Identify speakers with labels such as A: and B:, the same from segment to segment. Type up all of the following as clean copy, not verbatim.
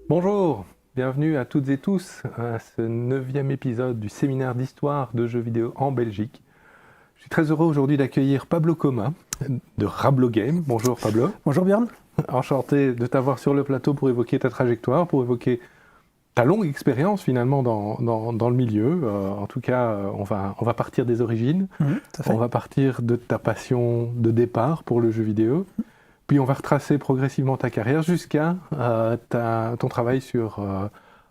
A: Bonjour, bienvenue à toutes et tous à ce 9e épisode du séminaire d'histoire de jeux vidéo en Belgique. Je suis très heureux aujourd'hui d'accueillir Pablo Coma de Rablo Game. Bonjour Pablo.
B: Bonjour Björn.
A: Enchanté de t'avoir sur le plateau pour évoquer ta trajectoire, pour évoquer ta longue expérience finalement dans le milieu. En tout cas, on va partir des origines, on va partir de ta passion de départ pour le jeu vidéo. Puis on va retracer progressivement ta carrière jusqu'à ton travail sur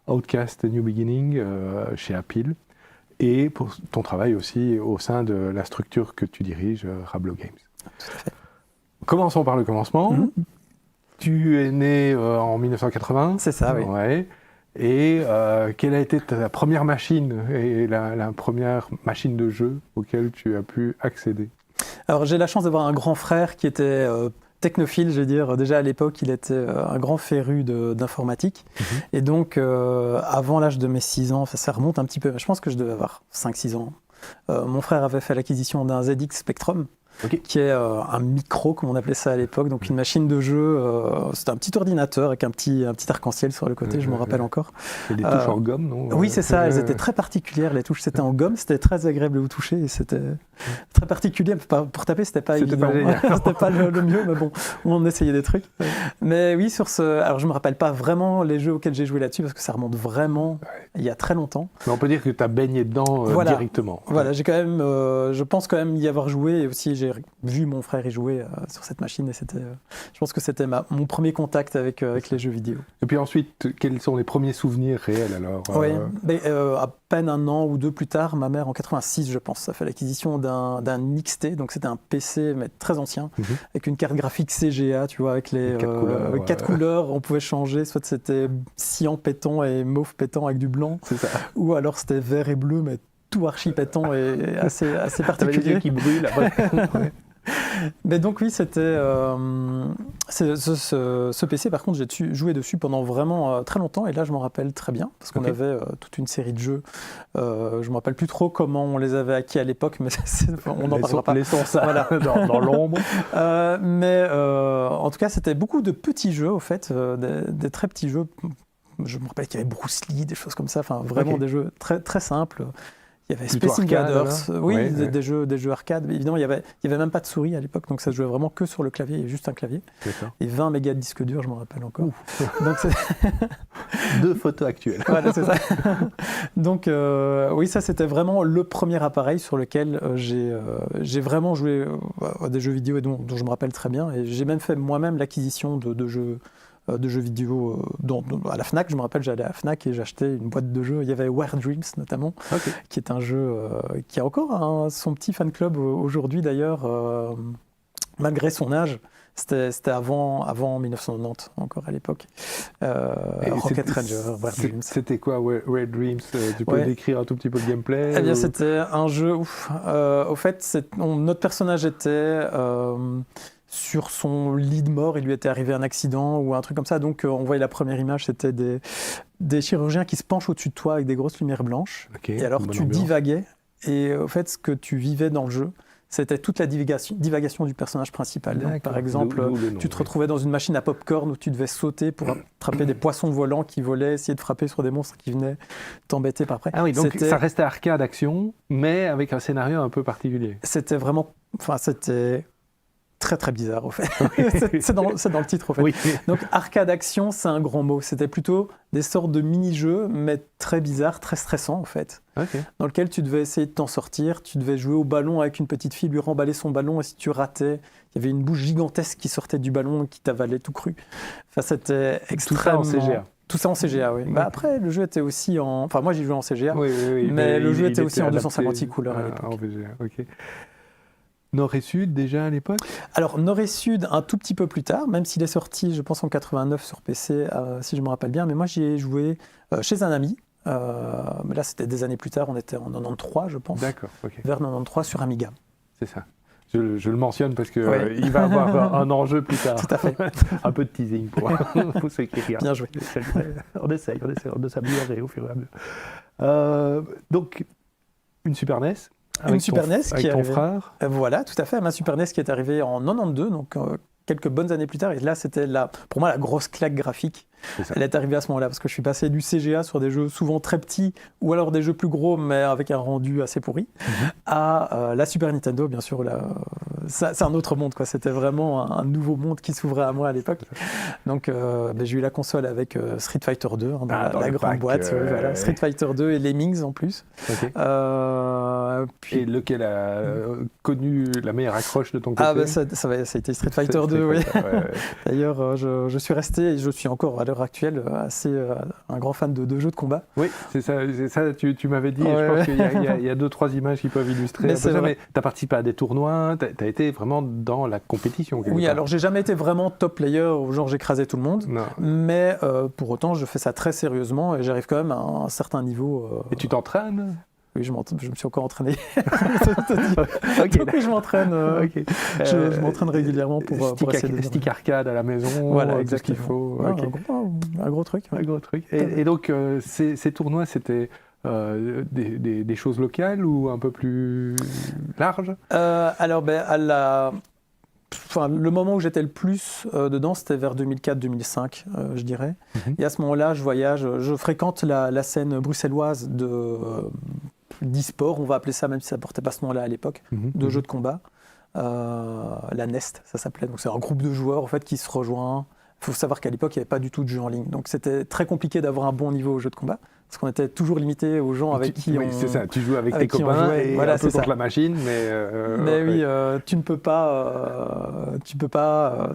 A: Outcast New Beginning chez Apple et pour ton travail aussi au sein de la structure que tu diriges, Rablo Games.
B: Tout à fait.
A: Commençons par le commencement. Tu es né en 1980.
B: C'est ça, oui.
A: Ouais. Et quelle a été ta première machine et la première machine de jeu auquel tu as pu accéder?
B: Alors j'ai la chance d'avoir un grand frère qui était technophile, je veux dire. Déjà à l'époque, il était un grand féru d'informatique. Et donc, avant l'âge de mes 6 ans, ça remonte un petit peu, je pense que je devais avoir 5-6 ans. Mon frère avait fait l'acquisition d'un ZX Spectrum, qui est un micro, comme on appelait ça à l'époque, donc une machine de jeu. C'était un petit ordinateur avec un petit arc-en-ciel sur le côté, je m'en rappelle encore.
A: Et des touches en gomme, non?
B: Oui, c'est ça, elles étaient très particulières, les touches, c'était en gomme, c'était très agréable au toucher, et c'était très particulier. Pour taper, c'était pas évident. C'était pas le mieux, mais bon, on essayait des trucs. Mais oui, alors je me rappelle pas vraiment les jeux auxquels j'ai joué là-dessus, parce que ça remonte vraiment il y a très longtemps.
A: Mais on peut dire que tu as baigné dedans directement.
B: Voilà, j'ai quand même, je pense quand même y avoir joué, et aussi j'ai vu mon frère y jouer sur cette machine, et je pense que c'était mon premier contact avec les jeux vidéo.
A: Et puis ensuite, quels sont les premiers souvenirs réels alors?
B: Oui, à peine un an ou deux plus tard, ma mère en 86, je pense, a fait l'acquisition d'un XT, donc c'était un PC mais très ancien, avec une carte graphique CGA, tu vois, avec les 4 couleurs, on pouvait changer, soit c'était cyan pétant et mauve pétant avec du blanc, c'est ça. Ou alors c'était vert et bleu, mais tout archi pétant et assez particulier.
A: Les yeux qui brûlent. Ouais.
B: Mais donc oui, c'était ce PC. Par contre, j'ai joué dessus pendant vraiment très longtemps, et là je m'en rappelle très bien parce qu'on avait toute une série de jeux. Je me rappelle plus trop comment on les avait acquis à l'époque, mais on n'en parlera pas.
A: Laissons ça voilà. dans l'ombre.
B: Mais en tout cas, c'était beaucoup de petits jeux, au fait, des très petits jeux. Je me rappelle qu'il y avait Bruce Lee, des choses comme ça. Enfin, vraiment des jeux très très simples. Il y avait Space Invaders, des jeux arcade. Évidemment, il y avait même pas de souris à l'époque, donc ça se jouait vraiment que sur le clavier, il y avait juste un clavier. Et 20 mégas de disque dur, je m'en rappelle encore. Donc,
A: deux photos actuelles.
B: Voilà, c'est ça. Donc oui, ça c'était vraiment le premier appareil sur lequel j'ai vraiment joué à des jeux vidéo, et dont je me rappelle très bien. Et j'ai même fait moi-même l'acquisition de jeux vidéo à la Fnac. Je me rappelle, j'allais à la Fnac et j'achetais une boîte de jeux. Il y avait Where Dreams notamment, qui est un jeu qui a encore son petit fan club aujourd'hui d'ailleurs, malgré son âge. C'était avant 1990, encore à l'époque. Rocket Ranger, Where Dreams.
A: C'était quoi, Where Dreams? Tu peux décrire un tout petit peu le gameplay?
B: Eh bien, c'était un jeu où, au fait, notre personnage était sur son lit de mort, il lui était arrivé un accident ou un truc comme ça, donc on voyait la première image, c'était des chirurgiens qui se penchent au-dessus de toi avec des grosses lumières blanches, et alors tu divaguais, et au fait ce que tu vivais dans le jeu, c'était toute la divagation du personnage principal. Donc, par exemple, tu te retrouvais dans une machine à popcorn où tu devais sauter pour attraper des poissons volants qui volaient, essayer de frapper sur des monstres qui venaient t'embêter par après.
A: Ah oui, donc ça restait arcade action, mais avec un scénario un peu particulier.
B: C'était vraiment... Enfin, c'était... très très bizarre au fait. c'est dans le titre au fait.
A: Oui.
B: Donc arcade action, c'est un grand mot. C'était plutôt des sortes de mini-jeux, mais très bizarres, très stressants en fait. Dans lequel tu devais essayer de t'en sortir, tu devais jouer au ballon avec une petite fille, lui remballer son ballon, et si tu ratais, il y avait une bouche gigantesque qui sortait du ballon et qui t'avalait tout cru. Enfin, c'était extrêmement...
A: Tout ça en CGA.
B: Tout ça en CGA, oui. Bah après, le jeu était aussi en... Enfin, moi j'ai joué en CGA, mais le jeu était aussi en 256 couleurs à l'époque.
A: En VGA, ok. Nord et Sud déjà à l'époque?
B: Alors Nord et Sud un tout petit peu plus tard, même s'il est sorti je pense en 89 sur PC, si je me rappelle bien, mais moi j'y ai joué chez un ami, mais là c'était des années plus tard, on était en 93 je pense.
A: D'accord,
B: vers 93 sur Amiga.
A: C'est ça. Je le mentionne parce qu'il va avoir un enjeu plus tard.
B: Tout à fait.
A: Un peu de teasing pour ceux qui regardent.
B: Bien joué.
A: On essaye de s'améliorer au fur et à mesure. Donc, une Super NES.
B: Une Super NES
A: avec ton frère.
B: Voilà, tout à fait. Ma Super NES qui est arrivée en 92, donc quelques bonnes années plus tard. Et là, c'était pour moi la grosse claque graphique. Elle est arrivée à ce moment-là, parce que je suis passé du CGA sur des jeux souvent très petits, ou alors des jeux plus gros, mais avec un rendu assez pourri, à la Super Nintendo, bien sûr. C'est un autre monde, quoi. C'était vraiment un nouveau monde qui s'ouvrait à moi à l'époque. Donc j'ai eu la console avec Street Fighter 2, dans la grande boîte. Voilà. Street Fighter 2 et Lemmings en plus.
A: Okay. Et lequel a connu la meilleure accroche de ton côté?
B: Ça a été Street Fighter 2, oui. D'ailleurs, je suis resté, et je suis encore à l'heure actuelle, un grand fan de jeux de combat.
A: Oui, c'est ça tu m'avais dit, je pense qu'il y a 2-3 images qui peuvent illustrer un peu ça, mais tu as participé à des tournois, tu as été vraiment dans la compétition.
B: Oui, alors j'ai jamais été vraiment top player, genre j'écrasais tout le monde, mais pour autant je fais ça très sérieusement et j'arrive quand même à un certain niveau.
A: Et tu t'entraînes?
B: Oui, je me suis encore entraîné. Oui, je m'entraîne. Je m'entraîne régulièrement pour essayer de...
A: Stick arcade à la maison,
B: voilà,
A: tout ce qu'il faut.
B: Un gros truc.
A: Un gros truc. Et donc, ces tournois, c'était des choses locales ou un peu plus larges?
B: Alors, le moment où j'étais le plus dedans, c'était vers 2004-2005, je dirais. Et à ce moment-là, je voyage, je fréquente la scène bruxelloise d'e-sport, on va appeler ça, même si ça ne portait pas ce nom-là à l'époque, de jeux de combat. La Nest, ça s'appelait. Donc c'est un groupe de joueurs en fait, qui se rejoint. Il faut savoir qu'à l'époque, il n'y avait pas du tout de jeu en ligne. Donc c'était très compliqué d'avoir un bon niveau au jeu de combat. Parce qu'on était toujours limité aux gens avec qui on...
A: c'est ça, tu joues avec tes copains et voilà, un peu contre la machine,
B: mais oui, tu ne peux pas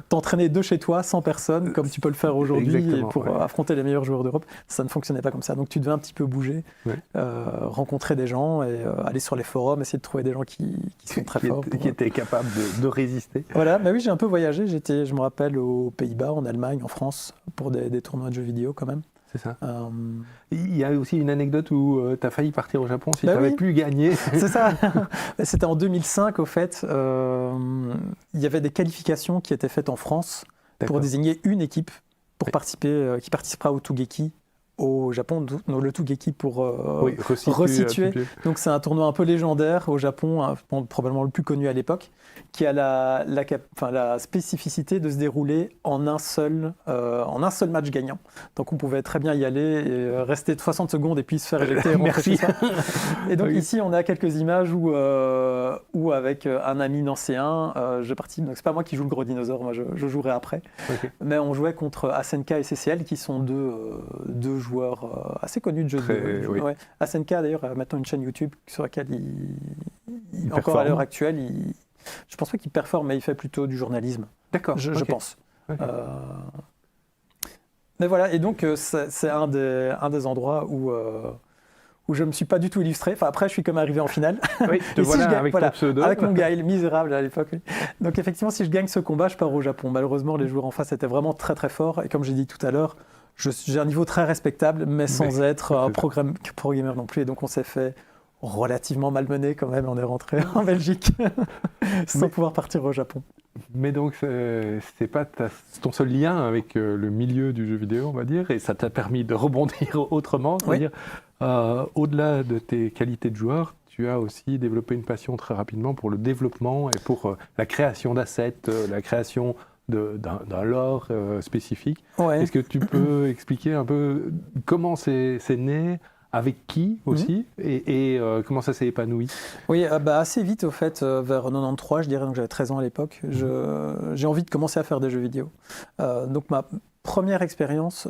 B: t'entraîner de chez toi sans personne, comme tu peux le faire aujourd'hui pour affronter les meilleurs joueurs d'Europe. Ça ne fonctionnait pas comme ça. Donc tu devais un petit peu bouger, rencontrer des gens et aller sur les forums, essayer de trouver des gens qui sont très forts.
A: Qui étaient capables de résister.
B: Voilà, mais oui, j'ai un peu voyagé. Je me rappelle, aux Pays-Bas, en Allemagne, en France, pour des tournois de jeux vidéo quand même.
A: C'est ça. Il y a aussi une anecdote où tu as failli partir au Japon si tu n'avais plus gagné.
B: C'est ça. C'était en 2005, au fait. Il y avait des qualifications qui étaient faites en France pour désigner une équipe pour participer, qui participera au Tougeki au Japon, le Tougeki pour resituer. Donc c'est un tournoi un peu légendaire au Japon, probablement le plus connu à l'époque, qui a la spécificité de se dérouler en un seul match gagnant. Donc on pouvait très bien y aller et rester 60 secondes et puis se faire éjecter et rentrer chez soi. Et donc ici on a quelques images où avec un ami nancéen, je participe. Donc c'est pas moi qui joue le gros dinosaure, moi je jouerai après. Mais on jouait contre SNK et CCL qui sont deux joueurs assez connus de jeux vidéo. SNK d'ailleurs a maintenant une chaîne YouTube sur laquelle il encore à l'heure actuelle, je pense pas qu'il performe, mais il fait plutôt du journalisme.
A: D'accord.
B: Je pense. Mais voilà, et donc c'est un des endroits où je me suis pas du tout illustré. Enfin, après, je suis comme arrivé en finale.
A: Oui, te voilà avec ton pseudo.
B: Avec mon Gaël, misérable à l'époque. Oui. Donc effectivement, si je gagne ce combat, je pars au Japon. Malheureusement, les joueurs en face étaient vraiment très très forts. Et comme j'ai dit tout à l'heure, j'ai un niveau très respectable, mais sans être un programmeur non plus. Et donc on s'est fait relativement malmené quand même. On est rentré en Belgique sans pouvoir partir au Japon.
A: Mais donc, c'est pas ton seul lien avec le milieu du jeu vidéo, on va dire, et ça t'a permis de rebondir autrement. C'est-à-dire, au-delà de tes qualités de joueur, tu as aussi développé une passion très rapidement pour le développement et pour la création d'assets, la création d'un lore spécifique. Est-ce que tu peux expliquer un peu comment c'est né, avec qui aussi, et comment ça s'est épanoui? Oui,
B: assez vite au fait, vers 93, je dirais, donc j'avais 13 ans à l'époque, j'ai envie de commencer à faire des jeux vidéo. Donc ma première expérience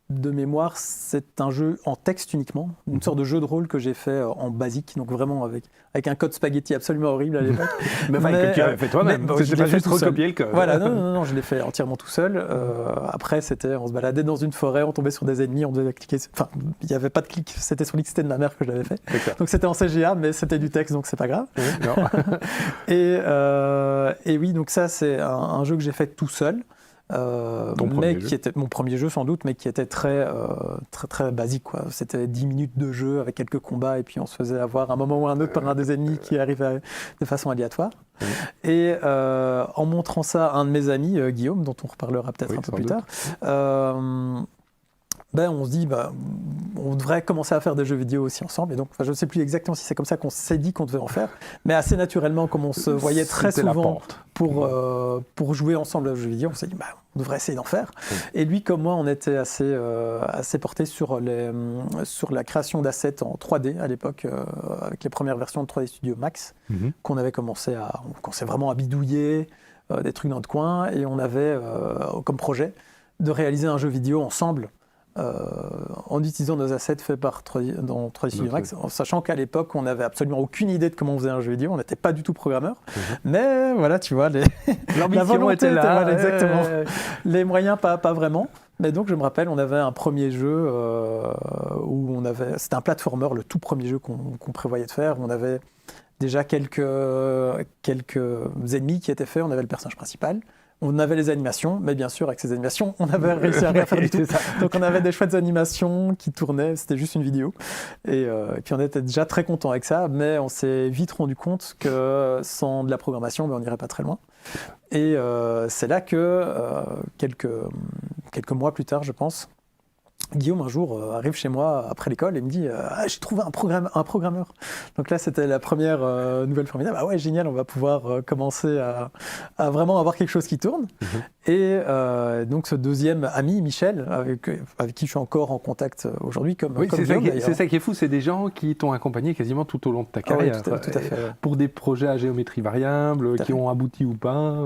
B: de mémoire, c'est un jeu en texte uniquement, une sorte de jeu de rôle que j'ai fait en basique, donc vraiment avec un code spaghetti absolument horrible à l'époque.
A: mais que tu avais fait toi-même, c'est pas juste recopier le code.
B: Voilà, non, je l'ai fait entièrement tout seul. Après, on se baladait dans une forêt, on tombait sur des ennemis, on devait cliquer. Enfin, il n'y avait pas de clic, c'était sur l'XT de ma mère que je l'avais fait. Donc c'était en CGA, mais c'était du texte, donc c'est pas grave. Et oui, donc ça, c'est un jeu que j'ai fait tout seul. Qui était mon premier jeu sans doute, mais qui était très basique, quoi. C'était 10 minutes de jeu avec quelques combats et puis on se faisait avoir un moment ou un autre par un des ennemis qui arrivait de façon aléatoire. Et en montrant ça à un de mes amis, Guillaume, dont on reparlera peut-être un peu plus tard, on se dit, on devrait commencer à faire des jeux vidéo aussi ensemble. Et donc, je ne sais plus exactement si c'est comme ça qu'on s'est dit qu'on devait en faire, mais assez naturellement, comme on se voyait très souvent pour jouer ensemble à jeux vidéo, on s'est dit, on devrait essayer d'en faire. Et lui, comme moi, on était assez porté sur la création d'assets en 3D à l'époque, avec les premières versions de 3D Studio Max, qu'on s'est vraiment à bidouiller, des trucs dans le coin, et on avait comme projet de réaliser un jeu vidéo ensemble en utilisant nos assets faits dans 3D Studio Max, en sachant qu'à l'époque, on n'avait absolument aucune idée de comment on faisait un jeu vidéo, on n'était pas du tout programmeur, mais voilà, tu vois, la volonté était là, voilà, exactement. Les moyens, pas vraiment. Mais donc, je me rappelle, on avait un premier jeu où c'était un platformer, le tout premier jeu qu'on prévoyait de faire. On avait déjà quelques ennemis qui étaient faits, on avait le personnage principal. On avait les animations, mais bien sûr, avec ces animations, on avait réussi à rien faire du tout. Donc, on avait des chouettes animations qui tournaient, c'était juste une vidéo. Et puis, on était déjà très contents avec ça, mais on s'est vite rendu compte que sans de la programmation, on n'irait pas très loin. Et c'est là que, quelques mois plus tard, je pense, Guillaume, un jour, arrive chez moi après l'école et me dit « J'ai trouvé un programmeur ». Donc là, c'était la première nouvelle formidable. « Ah ouais, génial, on va pouvoir commencer à vraiment avoir quelque chose qui tourne ». Et donc, ce deuxième ami, Michel, avec qui je suis encore en contact aujourd'hui, comme Guillaume,
A: c'est ça qui est fou, c'est des gens qui t'ont accompagné quasiment tout au long de ta carrière.
B: Tout à fait, ouais.
A: Pour des projets à géométrie variable, qui ont abouti ou pas.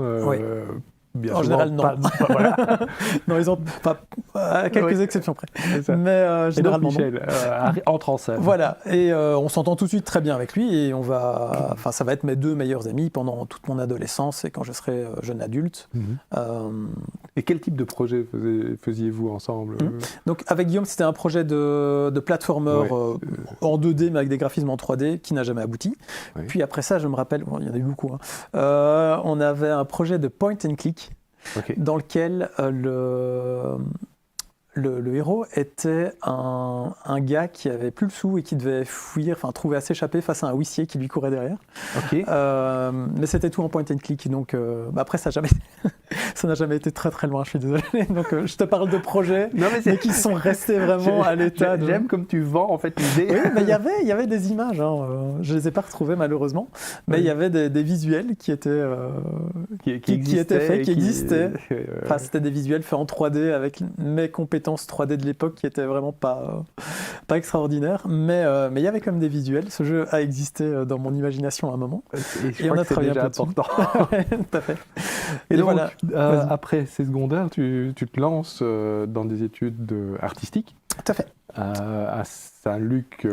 A: Bien
B: en général, non.
A: Voilà.
B: Non, ils ont à quelques exceptions près. Mais généralement,
A: et donc, Michel entre en scène.
B: Voilà, et on s'entend tout de suite très bien avec lui, et ça va être mes deux meilleurs amis pendant toute mon adolescence et quand je serai jeune adulte.
A: Et quel type de projet faisiez-vous ensemble
B: Donc, avec Guillaume, c'était un projet de platformer en 2D, mais avec des graphismes en 3D, qui n'a jamais abouti. Puis après ça, je me rappelle, il y en a eu beaucoup, on avait un projet de point and click, dans lequel le héros était un gars qui avait plus le sou et qui devait fuir, trouver à s'échapper face à un huissier qui lui courait derrière. Mais c'était tout en point and click, donc après ça n'a jamais été très très loin, je suis désolé. Donc je te parle de projets mais qui sont restés vraiment à l'état.
A: J'aime comme tu vends en fait l'idée.
B: Oui, mais il y avait des images, je les ai pas retrouvées malheureusement, mais il y avait des visuels qui étaient faits, qui existaient. Enfin, c'était des visuels faits en 3D avec mes compétences 3D de l'époque qui étaient vraiment pas extraordinaires, mais il y avait quand même des visuels. Ce jeu a existé dans mon imagination à un moment.
A: Et on a travaillé un peu dessus.
B: Tout à fait.
A: Et donc, voilà. Après ces secondaires, tu te lances dans des études artistiques.
B: Tout à fait.
A: À Saint-Luc,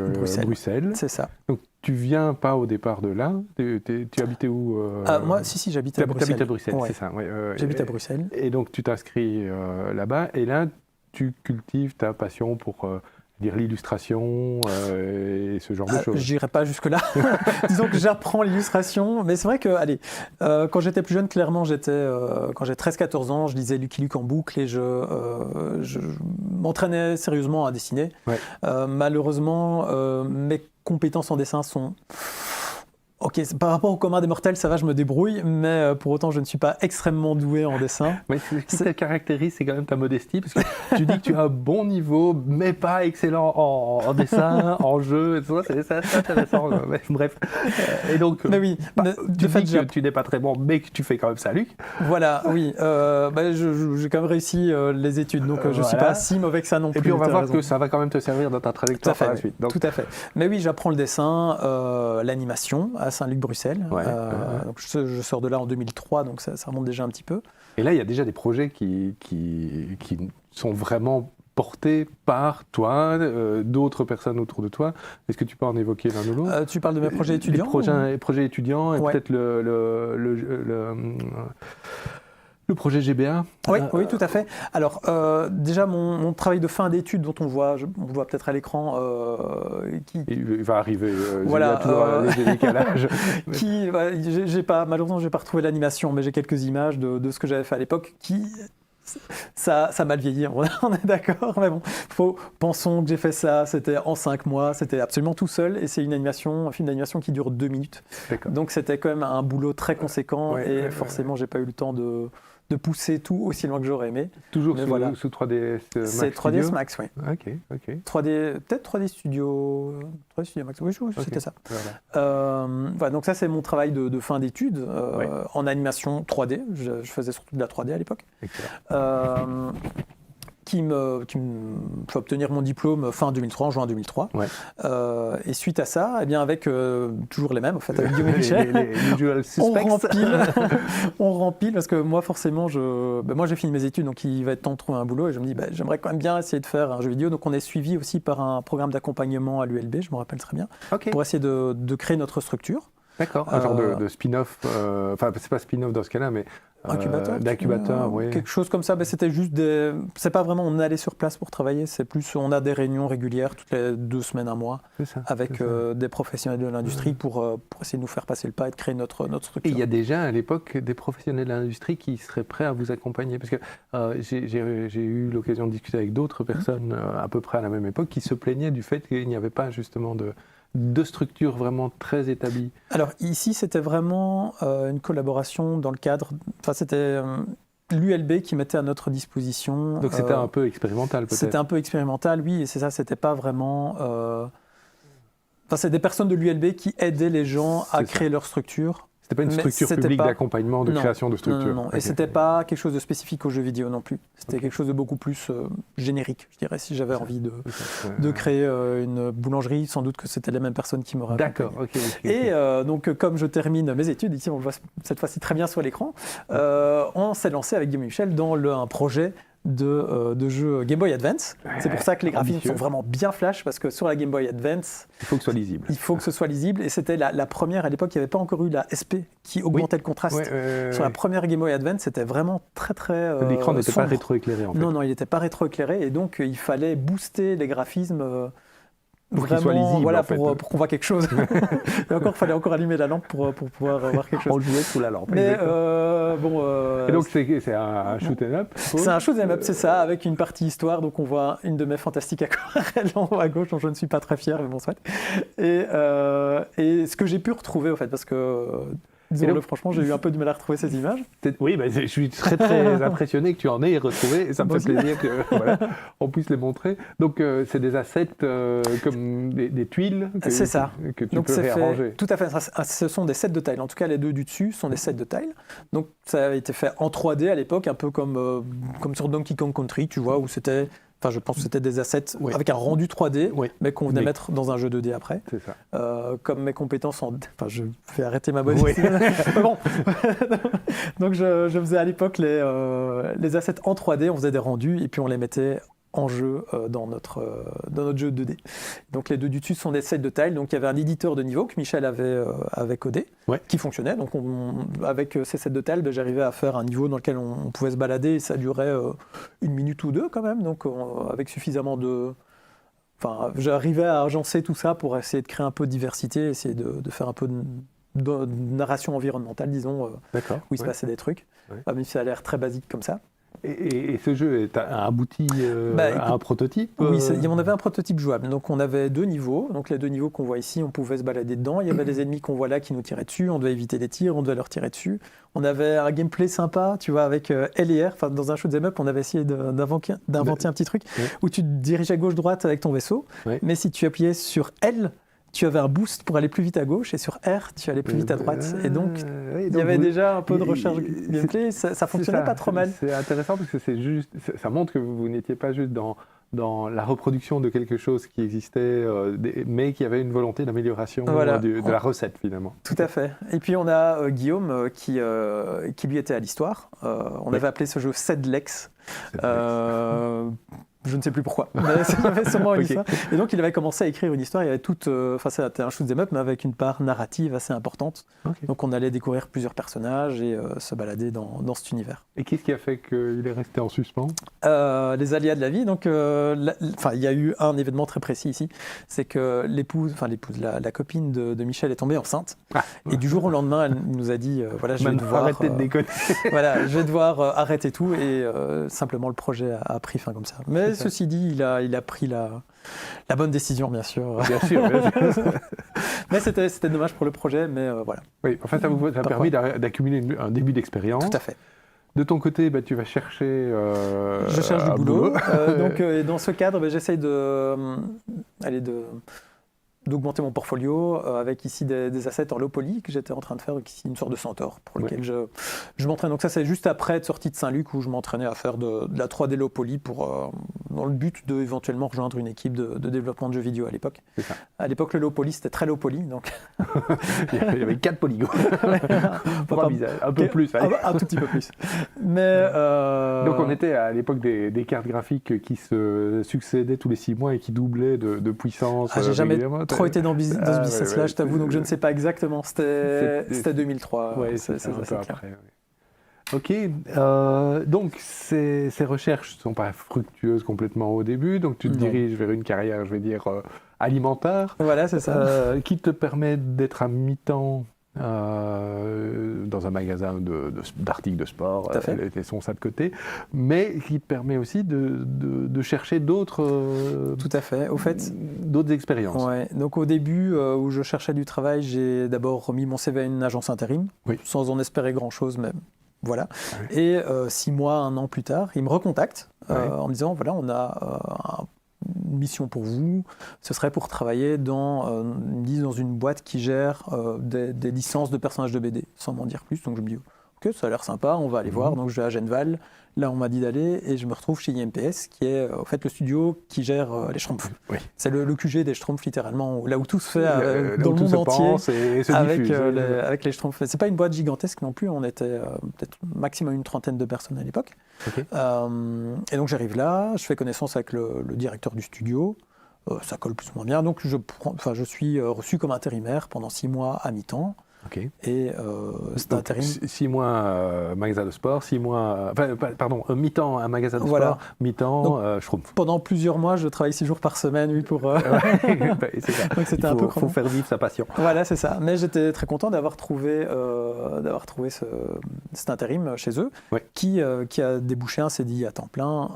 A: Bruxelles.
B: C'est ça.
A: Donc, tu viens pas au départ de là. Tu habitais où
B: Moi, si, j'habite à Bruxelles.
A: Tu habites à Bruxelles, c'est ça.
B: J'habite à Bruxelles.
A: Et donc, tu t'inscris là-bas. Et là, tu cultives ta passion pour l'illustration et ce genre de choses.
B: Je n'irai pas jusque-là. Disons que j'apprends l'illustration, mais c'est vrai que, quand j'étais plus jeune, clairement, quand j'ai 13-14 ans, je lisais Lucky Luke en boucle et je m'entraînais sérieusement à dessiner. Malheureusement, mes compétences en dessin sont... Ok, par rapport au commun des mortels, ça va, je me débrouille, mais pour autant, je ne suis pas extrêmement doué en dessin.
A: Mais ce qui te caractérise, c'est quand même ta modestie, parce que tu dis que tu as un bon niveau, mais pas excellent en dessin, en jeu, et tout ça, c'est intéressant. Bref. Et donc,
B: mais oui,
A: tu dis que tu n'es pas très bon, mais que tu fais quand même ça, Luc.
B: Voilà, oui. J'ai quand même réussi les études, donc je ne suis pas si mauvais que ça non plus.
A: Et puis on va voir que ça va quand même te servir dans ta trajectoire par la suite. Donc...
B: Tout à fait. Mais oui, j'apprends le dessin, l'animation, à Saint-Luc, Bruxelles. Donc je sors de là en 2003, donc ça remonte déjà un petit peu.
A: Et là, il y a déjà des projets qui sont vraiment portés par toi, d'autres personnes autour de toi. Est-ce que tu peux en évoquer l'un ou l'autre ?
B: Tu parles de mes projets étudiants ?
A: Les projets étudiants et peut-être le projet GBA.
B: Oui, tout à fait. Alors, déjà, mon travail de fin d'études, dont on voit peut-être à l'écran...
A: Il va arriver,
B: voilà,
A: il y a toujours léger décalage.
B: Malheureusement, je n'ai pas retrouvé l'animation, mais j'ai quelques images de ce que j'avais fait à l'époque qui... Ça a mal vieilli, on est d'accord, mais bon, pensons que j'ai fait ça, c'était en 5 mois, c'était absolument tout seul, et c'est un film d'animation qui dure 2 minutes. Donc c'était quand même un boulot très conséquent, forcément j'ai pas eu le temps de de pousser tout aussi loin que j'aurais aimé.
A: Toujours sous 3ds Max.
B: C'est 3ds Max, oui.
A: Ok.
B: 3D, peut-être 3D Studio Max, oui, c'était ça. Voilà. Donc ça, c'est mon travail de fin d'études en animation 3D. Je faisais surtout de la 3D à l'époque. Qui me fait obtenir mon diplôme fin 2003, en juin 2003. Et suite à ça, eh bien avec toujours les mêmes, en fait, avec Guillaume et Michel,
A: les usual suspects.
B: on rempile, parce que moi, forcément, moi j'ai fini mes études, donc il va être temps de trouver un boulot, et je me dis, j'aimerais quand même bien essayer de faire un jeu vidéo. Donc on est suivi aussi par un programme d'accompagnement à l'ULB, je me rappelle très bien, pour essayer de créer notre structure.
A: D'accord, un genre de spin-off, enfin c'est pas spin-off dans ce cas-là, mais d'incubateur, oui.
B: Quelque chose comme ça, c'était juste c'est pas vraiment on allait sur place pour travailler, c'est plus on a des réunions régulières toutes les 2 semaines, un mois, avec des professionnels de l'industrie pour essayer de nous faire passer le pas et de créer notre structure.
A: Et il y a déjà à l'époque des professionnels de l'industrie qui seraient prêts à vous accompagner, parce que j'ai eu l'occasion de discuter avec d'autres personnes à peu près à la même époque qui se plaignaient du fait qu'il n'y avait pas justement de structures vraiment très établies.
B: Alors ici, c'était vraiment une collaboration dans le cadre... Enfin, c'était l'ULB qui mettait à notre disposition...
A: Donc c'était un peu expérimental, peut-être.
B: C'était un peu expérimental, oui, et c'est ça, c'était pas vraiment... Enfin, c'est des personnes de l'ULB qui aidaient les gens à créer leur structure.
A: C'était pas une structure publique d'accompagnement, de création de structure.
B: Non. Et c'était pas quelque chose de spécifique aux jeux vidéo non plus. C'était quelque chose de beaucoup plus générique, je dirais. Si j'avais envie de créer une boulangerie, sans doute que c'était les mêmes personnes qui m'auraient accompagné.
A: D'accord, ok.
B: Et donc, comme je termine mes études, ici on le voit cette fois-ci très bien sur l'écran, on s'est lancé avec Guillaume et Michel dans un projet de jeux Game Boy Advance. C'est pour ça que les graphismes sont vraiment bien flash, parce que sur la Game Boy Advance,
A: il faut que ce soit lisible.
B: Il faut que ce soit lisible, et c'était la première, à l'époque, il n'y avait pas encore eu la SP qui augmentait le contraste. Sur la première Game Boy Advance, c'était vraiment très très
A: l'écran n'était
B: sombre.
A: pas rétroéclairé en fait.
B: Non, il n'était pas rétroéclairé, et donc il fallait booster les graphismes
A: pour qu'il soit lisible,
B: voilà,
A: en fait.
B: pour qu'on voit quelque chose. Et encore, il fallait encore allumer la lampe pour pouvoir voir quelque chose.
A: On jouait sous la lampe.
B: Mais
A: et donc c'est un shoot 'em up.
B: C'est un shoot 'em up, c'est ça, avec une partie histoire. Donc on voit une de mes fantastiques aquarelles en haut à gauche, dont je ne suis pas très fier, mais bon, soit. Et ce que j'ai pu retrouver, en fait, parce que disons-le franchement, j'ai eu un peu de mal à retrouver ces images.
A: Oui, je suis très très impressionné que tu en aies retrouvé, et ça me fait plaisir qu'on puisse les montrer. Donc c'est des assets comme des tuiles que tu peux réarranger.
B: Tout à fait, ce sont des sets de tiles. En tout cas, les deux du dessus sont des sets de tiles. Donc ça a été fait en 3D à l'époque, un peu comme sur Donkey Kong Country, tu vois, où c'était... Enfin, je pense que c'était des assets avec un rendu 3D, mais qu'on venait mettre dans un jeu 2D après.
A: C'est ça.
B: Comme mes compétences en... Enfin, je vais arrêter ma bonne bon. Donc, je faisais à l'époque les assets en 3D, on faisait des rendus, et puis on les mettait en jeu dans notre jeu 2D. Donc les deux du dessus sont des sets de tiles. Donc il y avait un éditeur de niveau que Michel avait codé, qui fonctionnait. Donc avec ces sets de tiles, j'arrivais à faire un niveau dans lequel on pouvait se balader, et ça durait 1 minute ou 2 quand même. Donc avec suffisamment de... Enfin, j'arrivais à agencer tout ça pour essayer de créer un peu de diversité, essayer de faire un peu de narration environnementale, disons, où il se passait des trucs. Même si ça a l'air très basique comme ça.
A: Et ce jeu a abouti à un prototype
B: Oui, on avait un prototype jouable. Donc on avait 2 niveaux. Donc les 2 niveaux qu'on voit ici, on pouvait se balader dedans. Il y avait les ennemis qu'on voit là qui nous tiraient dessus. On devait éviter les tirs, on devait leur tirer dessus. On avait un gameplay sympa, tu vois, avec L et R. Enfin, dans un shoot'em up, on avait essayé d'inventer un petit truc où tu te dirigeais gauche-droite avec ton vaisseau. Mais si tu appuyais sur L, tu avais un boost pour aller plus vite à gauche, et sur R, tu allais plus vite à droite. Et donc, il y avait déjà un peu de recherche gameplay, ça fonctionnait pas trop mal.
A: C'est intéressant parce que ça montre que vous n'étiez pas juste dans la reproduction de quelque chose qui existait, mais qu'il y avait une volonté d'amélioration de la recette finalement.
B: Tout à fait. Et puis on a Guillaume qui lui était à l'histoire. On avait appelé ce jeu Sedlex. Je ne sais plus pourquoi, mais ça avait sûrement une histoire. Et donc il avait commencé à écrire une histoire, il y avait c'était un shoot'em up, mais avec une part narrative assez importante. Donc on allait découvrir plusieurs personnages et se balader dans cet univers.
A: Et qu'est-ce qui a fait qu'il est resté en suspens ?
B: Les aléas de la vie. Donc il y a eu un événement très précis ici, c'est que la copine de Michel est tombée enceinte. Et du jour au lendemain, elle nous a dit je vais devoir
A: arrêter de déconner.
B: Je vais devoir arrêter tout, et simplement le projet a pris fin comme ça. Mais ceci dit, il a pris la bonne décision, bien sûr.
A: Bien sûr.
B: Mais c'était dommage pour le projet, mais voilà.
A: Oui, enfin, ça a permis d'accumuler un début d'expérience.
B: Tout à fait.
A: De ton côté, tu vas chercher
B: je cherche du boulot. Donc, dans ce cadre, j'essaye d'augmenter mon portfolio avec ici des assets en low poly que j'étais en train de faire, donc ici une sorte de centaure pour lequel je m'entraîne. Donc ça, c'est juste après être sorti de Saint-Luc où je m'entraînais à faire de la 3D low poly dans le but de éventuellement rejoindre une équipe de développement de jeux vidéo à l'époque. À l'époque, le low poly, c'était très low poly. Donc...
A: Il y avait 4 polygones. Pour un visage, un peu plus.
B: Un tout petit peu plus. Mais,
A: donc on était à l'époque des cartes graphiques qui se succédaient tous les 6 mois et qui doublaient de puissance.
B: J'ai jamais trop été dans ce business-là, je t'avoue, donc je ne sais pas exactement. C'était 2003.
A: Ouais, c'est un peu après. Ok, donc ces recherches ne sont pas fructueuses complètement au début, donc tu te diriges vers une carrière, je vais dire, alimentaire.
B: Voilà, c'est ça.
A: Qui te permet d'être à mi-temps dans un magasin d'articles de sport, laissons ça de côté, mais qui te permet aussi de chercher d'autres...
B: Tout à fait, au fait...
A: D'autres expériences.
B: Ouais. Donc au début, où je cherchais du travail, j'ai d'abord remis mon CV à une agence intérim, sans en espérer grand-chose, mais... Voilà. Et 6 mois, 1 an plus tard, ils me recontactent en me disant voilà, on a une mission pour vous. Ce serait pour travailler dans une boîte qui gère des licences de personnages de BD, sans m'en dire plus. Donc je me dis ok, ça a l'air sympa, on va aller voir. Donc je vais à Genval. Là, on m'a dit d'aller et je me retrouve chez IMPS, qui est en fait le studio qui gère les Schtroumpfs. C'est le QG des Schtroumpfs, littéralement, là où tout se fait dans le monde entier avec les Schtroumpfs. C'est pas une boîte gigantesque non plus, on était peut-être maximum une trentaine de personnes à l'époque. Et donc j'arrive là, je fais connaissance avec le directeur du studio, ça colle plus ou moins bien, donc je suis reçu comme intérimaire pendant 6 mois à mi-temps. Et c'est intérim.
A: 6 mois magasin de sport, 6 mois. Mi-temps un magasin de sport, mi-temps Schtroumpf.
B: Pendant plusieurs mois, je travaille 6 jours par semaine, pour.
A: C'est ça.
B: Donc c'était
A: Il faut faire vivre sa passion.
B: Voilà, c'est ça. Mais j'étais très content d'avoir trouvé cet intérim chez eux, qui a débouché un CDI à temps plein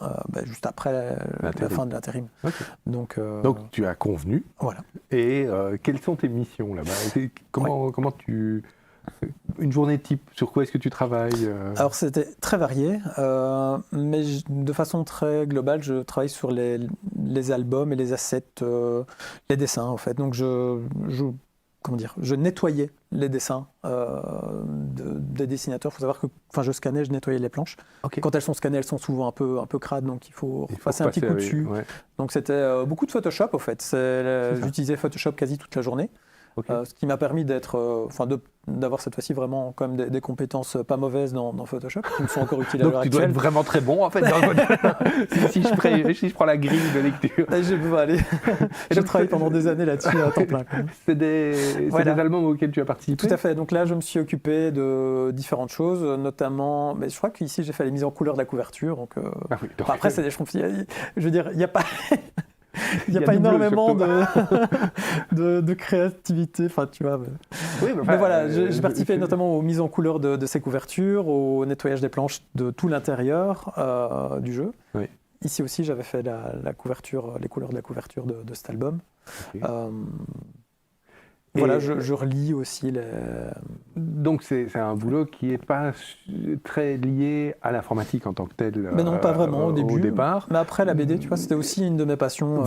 B: juste après la fin de l'intérim. Donc
A: tu as convenu.
B: Voilà.
A: Et quelles sont tes missions là-bas ? Comment tu... Une journée type, sur quoi est-ce que tu travailles
B: Alors c'était très varié, mais de façon très globale, je travaille sur les albums et les assets, les dessins en fait. Donc je nettoyais les dessins des dessinateurs. Il faut savoir que je scannais, je nettoyais les planches. Quand elles sont scannées, elles sont souvent un peu crades, donc il faut passer un petit coup dessus. Donc c'était beaucoup de Photoshop au fait. J'utilisais Photoshop quasi toute la journée. Ce qui m'a permis d'avoir cette fois-ci vraiment quand même des compétences pas mauvaises dans Photoshop, qui me sont encore utiles à l'heure actuelle.
A: Donc tu dois être vraiment très bon en fait. si je prends la grille de lecture.
B: Je travaille pendant des années là-dessus à temps plein.
A: C'est des albums auxquels tu as participé ?
B: Tout à fait. Donc là, je me suis occupé de différentes choses, notamment, je crois qu'ici j'ai fait les mises en couleur de la couverture. Donc, après, c'est des Schtroumpfs. Je veux dire, il n'y a pas... Il n'y a pas énormément de créativité, tu vois. Mais voilà, j'ai participé notamment aux mises en couleur de ces couvertures, au nettoyage des planches de tout l'intérieur du jeu. Ici aussi, j'avais fait les couleurs de la couverture de cet album. Voilà, je relis aussi les...
A: Donc c'est un boulot qui n'est pas très lié à l'informatique en tant que tel.
B: Mais non, pas vraiment au
A: départ.
B: Mais après la BD, tu vois, c'était aussi une de mes passions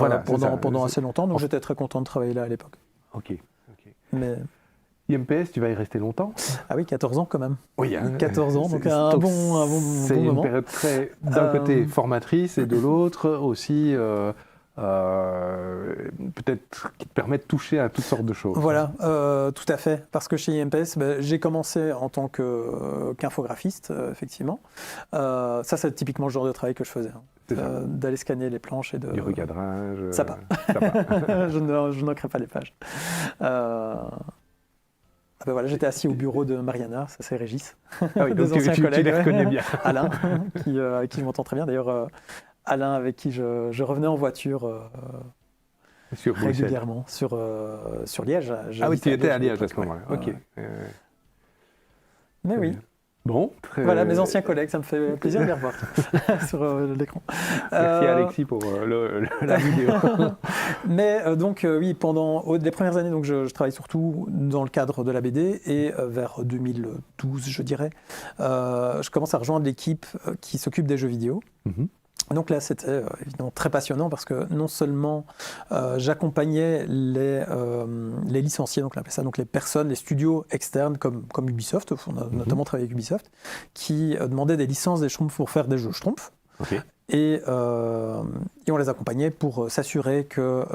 B: pendant assez longtemps, donc j'étais très content de travailler là à l'époque.
A: Ok.
B: Mais...
A: IMPS, tu vas y rester longtemps ?
B: Ah oui, 14 ans quand même.
A: Oui,
B: 14 ans, donc un bon moment.
A: C'est une période d'un côté formatrice et de l'autre aussi... peut-être qui te permet de toucher à toutes sortes de choses.
B: Voilà, tout à fait. Parce que chez IMPS, j'ai commencé en tant qu'infographiste, effectivement. Ça, c'est typiquement le genre de travail que je faisais. D'aller scanner les planches et de...
A: Du recadrage.
B: Ça va. Je n'en crée pas les pages. Voilà, j'étais assis au bureau de Mariana, ça c'est Régis.
A: Ah oui, donc des anciens collègues. Tu les reconnais bien.
B: Alain, avec qui je m'entends très bien. D'ailleurs, Alain, avec qui je revenais en voiture régulièrement sur Liège.
A: Ah oui, tu étais à Liège à ce moment-là. Ok.
B: Mais oui.
A: Bon,
B: voilà, mes anciens collègues, ça me fait plaisir de les revoir sur l'écran.
A: Merci Alexis pour la vidéo.
B: Mais donc oui, pendant les premières années, donc je travaille surtout dans le cadre de la BD et vers 2012, je dirais, je commence à rejoindre l'équipe qui s'occupe des jeux vidéo. Donc là, c'était évidemment très passionnant parce que non seulement j'accompagnais les licenciés, donc on appelait ça donc les personnes, les studios externes comme Ubisoft, on a notamment travaillé avec Ubisoft, qui demandaient des licences des Schtroumpfs pour faire des jeux Schtroumpfs.
A: Okay.
B: Et on les accompagnait pour s'assurer que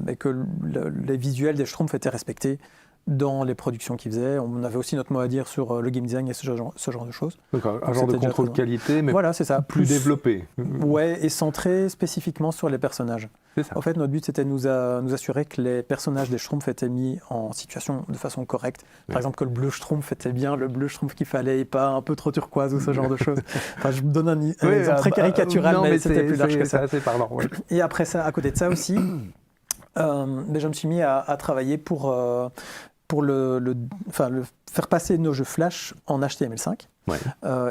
B: les visuels des Schtroumpfs étaient respectés dans les productions qu'ils faisaient. On avait aussi notre mot à dire sur le game design et ce genre de choses.
A: Donc un genre de contrôle de qualité, mais
B: voilà, c'est ça.
A: plus développé.
B: Ouais, et centré spécifiquement sur les personnages.
A: C'est ça.
B: En fait, notre but, c'était de nous assurer que les personnages des Schtroumpfs étaient mis en situation de façon correcte. Par exemple, que le bleu Schtroumpf était bien le bleu Schtroumpf qu'il fallait et pas un peu trop turquoise ou ce genre de choses. Enfin, je vous donne un exemple très caricatural, mais c'était plus large que ça.
A: C'est assez parlant, ouais.
B: Et après ça, à côté de ça aussi, je me suis mis à travailler pour faire passer nos jeux Flash en HTML5.
A: Ouais.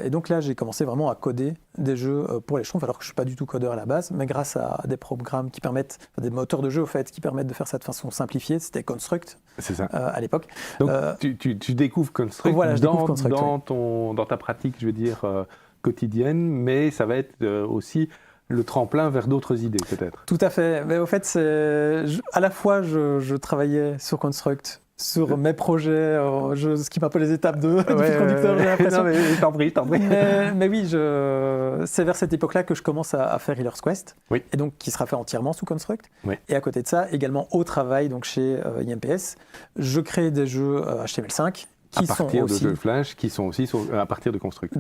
B: Et donc là, j'ai commencé vraiment à coder des jeux pour les Schtroumpfs, alors que je ne suis pas du tout codeur à la base, mais grâce à des programmes qui permettent, des moteurs de jeu au fait, qui permettent de faire ça de façon simplifiée. C'était Construct à l'époque.
A: Donc tu découvres Construct,
B: voilà,
A: dans ta pratique, je veux dire, quotidienne, mais ça va être aussi le tremplin vers d'autres idées, peut-être.
B: Tout à fait. Mais au fait, à la fois, je travaillais sur Construct, sur mes projets, je skip un peu les étapes du producteur, j'ai l'impression.
A: Non, mais t'en prie.
B: Mais oui, c'est vers cette époque-là que je commence à faire Healer's Quest, et donc qui sera fait entièrement sous Construct.
A: Oui.
B: Et à côté de ça, également au travail, donc chez IMPS, je crée des jeux HTML5
A: à partir de jeux Flash, qui sont aussi à partir de Construct.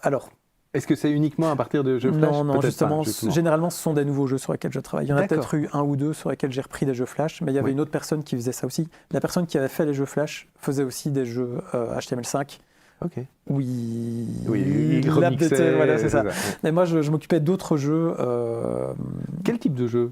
B: Alors.
A: Est-ce que c'est uniquement à partir de jeux Flash?
B: Non, justement, généralement, ce sont des nouveaux jeux sur lesquels je travaille. Il y en a peut-être eu un ou deux sur lesquels j'ai repris des jeux Flash, mais il y avait une autre personne qui faisait ça aussi. La personne qui avait fait les jeux Flash faisait aussi des jeux HTML5.
A: Ok.
B: Oui,
A: il remixait,
B: voilà, c'est ça. Mais moi, je m'occupais d'autres jeux.
A: Quel type de jeu?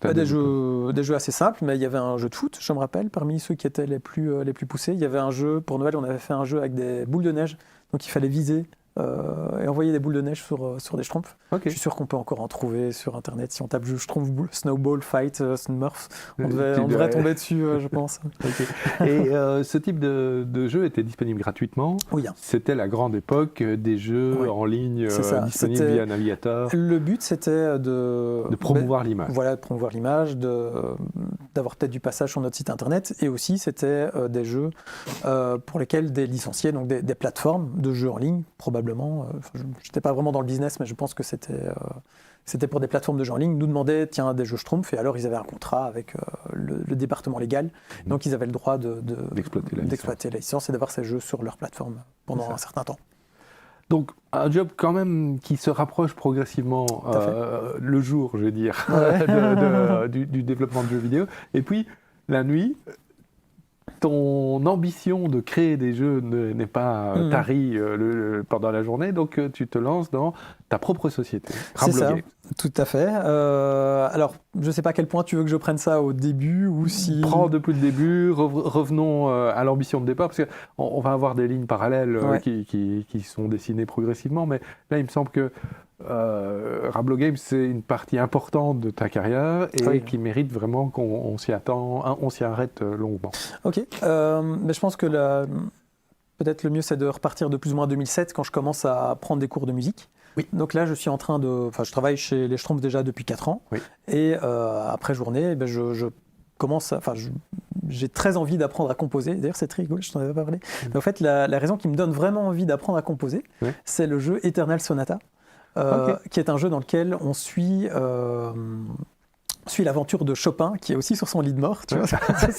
B: Des jeux assez simples, mais il y avait un jeu de foot, je me rappelle, parmi ceux qui étaient les plus poussés. Il y avait un jeu, pour Noël, on avait fait un jeu avec des boules de neige, donc il fallait viser et envoyer des boules de neige sur des Schtroumpfs. Okay. Je suis sûr qu'on peut encore en trouver sur Internet. Si on tape Schtroumpf Snowball Fight Smurfs, on devrait tomber dessus, je pense.
A: Okay. Et ce type de jeu était disponible gratuitement.
B: Oui.
A: C'était la grande époque des jeux en ligne disponibles via navigateur.
B: Le but, c'était de
A: promouvoir l'image.
B: Voilà, de promouvoir l'image, d'avoir peut-être du passage sur notre site Internet. Et aussi, c'était des jeux pour lesquels des licenciés, donc des plateformes de jeux en ligne, probablement. Je n'étais pas vraiment dans le business, mais je pense que c'était pour des plateformes de jeux en ligne, nous demandaient des jeux Schtroumpfs, et alors ils avaient un contrat avec le département légal, donc ils avaient le droit d'exploiter la licence et d'avoir ces jeux sur leur plateforme pendant un certain temps.
A: Donc un job quand même qui se rapproche progressivement le jour, je veux dire, du développement de jeux vidéo, et puis la nuit. Ton ambition de créer des jeux n'est pas tarie pendant la journée, donc tu te lances dans ta propre société.
B: C'est ça, tout à fait. Alors, je ne sais pas à quel point tu veux que je prenne ça au début ou si...
A: Prends depuis le début, revenons à l'ambition de départ, parce qu'on va avoir des lignes parallèles qui sont dessinées progressivement, mais là, il me semble que Rablo Games, c'est une partie importante de ta carrière et qui mérite vraiment qu'on s'y arrête longuement.
B: Ok, mais je pense que peut-être le mieux, c'est de repartir de plus ou moins 2007, quand je commence à prendre des cours de musique. Oui. Donc là, je suis en train je travaille chez les Schtroumpfs déjà depuis 4 ans. Oui. Et après journée, je commence j'ai très envie d'apprendre à composer. D'ailleurs, c'est très rigolo, je t'en avais pas parlé. Mais en fait, la raison qui me donne vraiment envie d'apprendre à composer, c'est le jeu Eternal Sonata. Qui est un jeu dans lequel on suit l'aventure de Chopin, qui est aussi sur son lit de mort. Tu vois,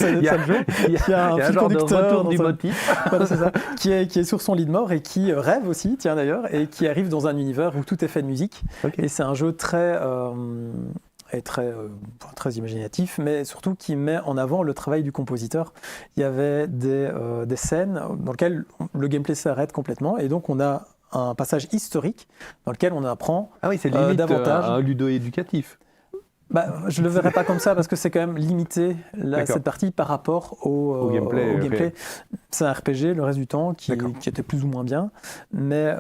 B: il y a un fil conducteur
A: du motif.
B: Voilà, c'est ça, qui est sur son lit de mort et qui rêve aussi, d'ailleurs, et qui arrive dans un univers où tout est fait de musique. Et c'est un jeu très imaginatif, mais surtout qui met en avant le travail du compositeur. Il y avait des scènes dans lesquelles le gameplay s'arrête complètement, et donc on a un passage historique dans lequel on apprend
A: c'est limite
B: davantage.
A: Un ludo-éducatif.
B: Je ne le verrais pas comme ça parce que c'est quand même limité cette partie par rapport au gameplay. C'est un RPG le reste du temps qui était plus ou moins bien, mais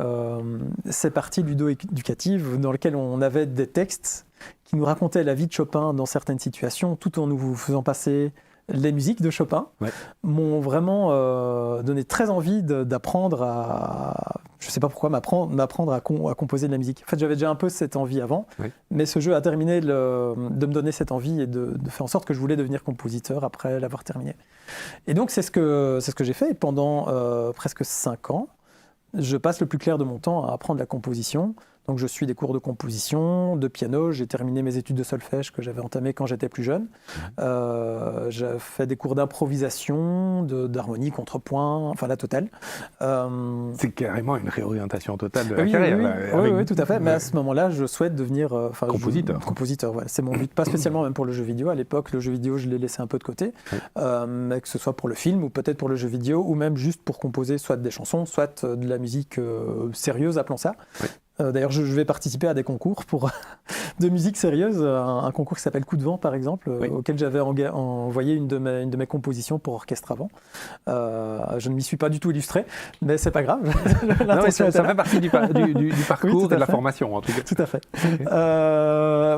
B: ces parties ludo-éducatives dans lesquelles on avait des textes qui nous racontaient la vie de Chopin dans certaines situations tout en nous faisant passer les musiques de Chopin m'ont vraiment donné très envie d'apprendre à... Je ne sais pas pourquoi, m'apprendre à composer de la musique. En fait, j'avais déjà un peu cette envie avant, mais ce jeu a terminé de me donner cette envie et de faire en sorte que je voulais devenir compositeur après l'avoir terminé. Et donc, c'est ce que j'ai fait. Et pendant presque 5 ans, je passe le plus clair de mon temps à apprendre la composition. Donc je suis des cours de composition, de piano, j'ai terminé mes études de solfège que j'avais entamées quand j'étais plus jeune. J'ai fait des cours d'improvisation, d'harmonie, contrepoint, enfin la totale.
A: C'est carrément une réorientation totale de la carrière.
B: Oui, tout à fait. Mais à ce moment-là, je souhaite devenir
A: compositeur.
B: Compositeur, voilà. C'est mon but, pas spécialement même pour le jeu vidéo. À l'époque, le jeu vidéo, je l'ai laissé un peu de côté. Mais que ce soit pour le film ou peut-être pour le jeu vidéo ou même juste pour composer soit des chansons, soit de la musique sérieuse, appelons ça. D'ailleurs, je vais participer à des concours de musique sérieuse, un concours qui s'appelle Coup de vent, par exemple, auquel j'avais envoyé une de mes compositions pour orchestre avant. Je ne m'y suis pas du tout illustré, mais c'est pas grave.
A: Ça fait partie du parcours et de la formation, en tout cas.
B: Tout à fait.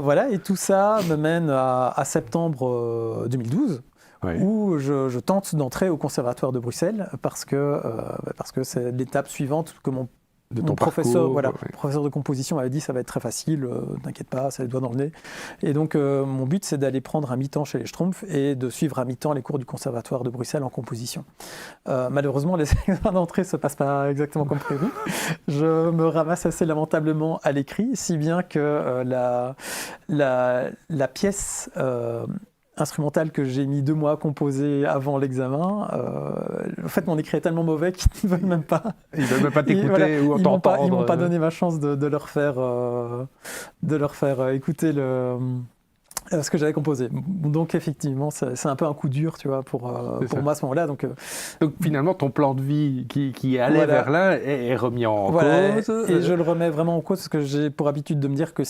B: Voilà, et tout ça me mène à septembre 2012. Où je tente d'entrer au Conservatoire de Bruxelles parce que c'est l'étape suivante que mon professeur de composition m'avait dit ça va être très facile, t'inquiète pas, ça a les doigts dans le nez. Et donc mon but c'est d'aller prendre un mi-temps chez les Schtroumpfs et de suivre à mi-temps les cours du Conservatoire de Bruxelles en composition. Malheureusement les examens d'entrée se passent pas exactement comme prévu. Je me ramasse assez lamentablement à l'écrit, si bien que la pièce instrumentale que j'ai mis 2 mois à composer avant l'examen. En fait, mon écrit est tellement mauvais qu'ils ne veulent même pas.
A: Ils ne veulent même pas t'écouter ou t'entendre.
B: Ils m'ont pas donné ma chance de leur faire écouter ce que j'avais composé. Donc effectivement, c'est un peu un coup dur, tu vois, pour moi à ce moment-là. Donc
A: finalement, ton plan de vie qui allait vers là est remis en cause.
B: Et je le remets vraiment en cause parce que j'ai pour habitude de me dire que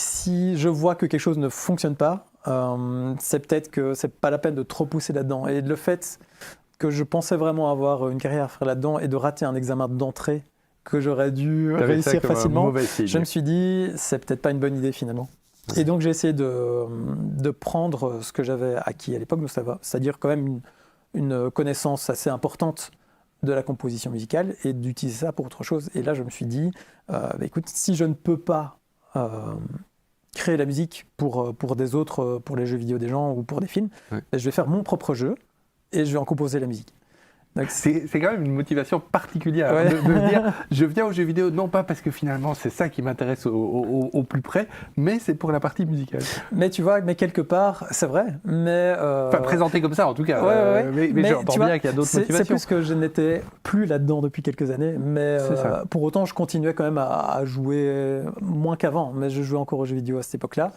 B: si je vois que quelque chose ne fonctionne pas, c'est peut-être que c'est pas la peine de trop pousser là-dedans. Et le fait que je pensais vraiment avoir une carrière à faire là-dedans et de rater un examen d'entrée que j'aurais dû réussir facilement, je me suis dit, c'est peut-être pas une bonne idée finalement. Et donc j'ai essayé de prendre ce que j'avais acquis à l'époque, c'est-à-dire quand même une connaissance assez importante de la composition musicale et d'utiliser ça pour autre chose. Et là, je me suis dit, écoute, si je ne peux pas créer la musique pour des autres, pour les jeux vidéo des gens ou pour des films, je vais faire mon propre jeu et je vais en composer la musique.
A: C'est quand même une motivation particulière de dire je viens aux jeux vidéo non pas parce que finalement c'est ça qui m'intéresse au plus près, mais c'est pour la partie musicale.
B: Mais tu vois, quelque part c'est vrai, mais
A: enfin présenté comme ça en tout cas. Mais j'entends bien qu'il y a d'autres motivations.
B: C'est plus que je n'étais plus là-dedans depuis quelques années, mais pour autant je continuais quand même à jouer moins qu'avant, mais je jouais encore aux jeux vidéo à cette époque-là,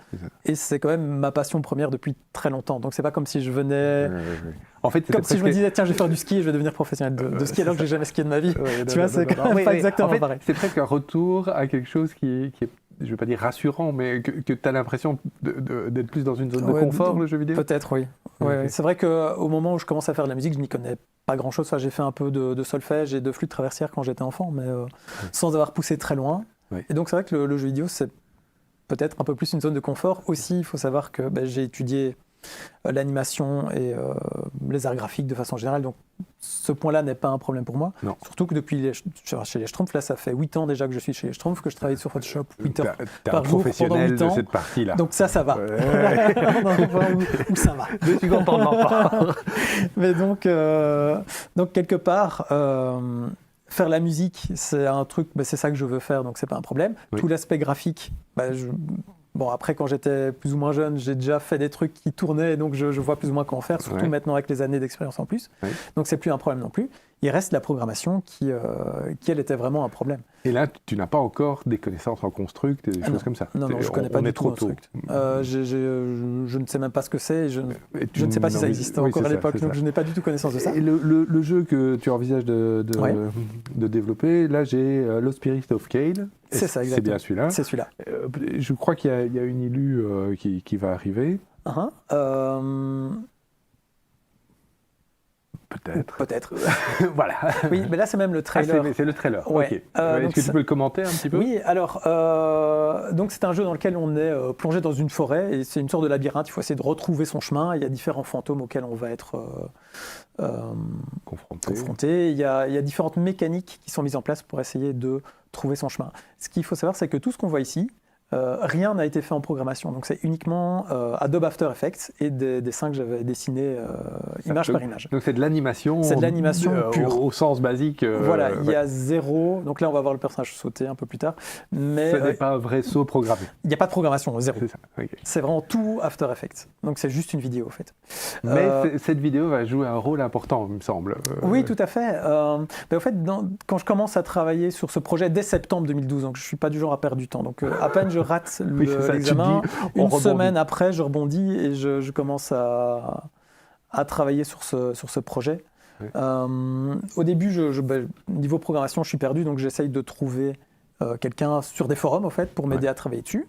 B: et c'est quand même ma passion première depuis très longtemps. Donc c'est pas comme si je venais.
A: En fait,
B: comme si je me disais tiens je vais faire du ski et je vais devenir professionnel de ski alors que j'ai jamais skié de ma vie. Tu vois, c'est quand même pas exactement pareil.
A: C'est presque un retour à quelque chose qui est je ne vais pas dire rassurant, mais que tu as l'impression d'être plus dans une zone de confort, le jeu vidéo.
B: Peut-être, oui. Okay. C'est vrai qu'au moment où je commence à faire de la musique, je n'y connais pas grand-chose. Enfin, j'ai fait un peu de solfège et de flûte traversière quand j'étais enfant, mais sans avoir poussé très loin. Et donc c'est vrai que le jeu vidéo, c'est peut-être un peu plus une zone de confort. Aussi, il faut savoir que j'ai étudié l'animation et les arts graphiques de façon générale, donc ce point-là n'est pas un problème pour moi.
A: Non.
B: Surtout que depuis chez les Schtroumpfs, là ça fait 8 ans déjà que je suis chez les Schtroumpfs, que je travaille sur Photoshop 8 heures par jour pendant 8 ans.
A: De cette partie-là.
B: Donc ça va. Où ça va.
A: Je suis content de m'en parler.
B: Mais donc quelque part, faire la musique, c'est un truc, c'est ça que je veux faire, donc c'est pas un problème. Tout l'aspect graphique, bon, après, quand j'étais plus ou moins jeune, j'ai déjà fait des trucs qui tournaient, et donc je vois plus ou moins comment faire, surtout maintenant avec les années d'expérience en plus. Donc, c'est plus un problème non plus. Il reste la programmation qui elle, était vraiment un problème.
A: Et là, tu n'as pas encore des connaissances en construct et des choses comme ça.
B: Non, je ne connais pas du tout construct. Je ne sais même pas ce que c'est. Je ne sais pas si ça existait encore à l'époque, donc je n'ai pas du tout connaissance de ça.
A: Et le jeu que tu envisages de développer, là, j'ai Lost Spirit of Kale.
B: C'est ça, exactement.
A: C'est bien celui-là.
B: C'est celui-là.
A: Je crois qu'il y a une ILU qui va arriver.
B: Peut-être.
A: Voilà.
B: Oui, mais là, c'est même le trailer.
A: C'est le trailer.
B: Ouais.
A: Okay. Est-ce que tu peux le commenter un petit peu ?
B: Oui, alors, donc c'est un jeu dans lequel on est plongé dans une forêt et c'est une sorte de labyrinthe. Il faut essayer de retrouver son chemin. Il y a différents fantômes auxquels on va être confronté. Il y a différentes mécaniques qui sont mises en place pour essayer de trouver son chemin. Ce qu'il faut savoir, c'est que tout ce qu'on voit ici, rien n'a été fait en programmation, donc c'est uniquement Adobe After Effects et des dessins que j'avais dessinés image par image.
A: Donc c'est de l'animation.
B: C'est de l'animation pure.
A: Au sens basique.
B: Voilà, il y a zéro. Donc là, on va voir le personnage sauter un peu plus tard. Mais
A: ce n'est pas un vrai saut programmé.
B: Il n'y a pas de programmation, zéro.
A: C'est ça. Okay.
B: C'est vraiment tout After Effects. Donc c'est juste une vidéo, en fait.
A: Mais cette vidéo va jouer un rôle important, il me semble.
B: Oui, tout à fait. En fait, quand je commence à travailler sur ce projet dès septembre 2012, donc je ne suis pas du genre à perdre du temps. Donc à peine je rate l'examen, une semaine après, je rebondis et je commence à travailler sur ce projet. Oui. Au début, niveau programmation, je suis perdu, donc j'essaye de trouver quelqu'un sur des forums, en fait, pour m'aider à travailler dessus.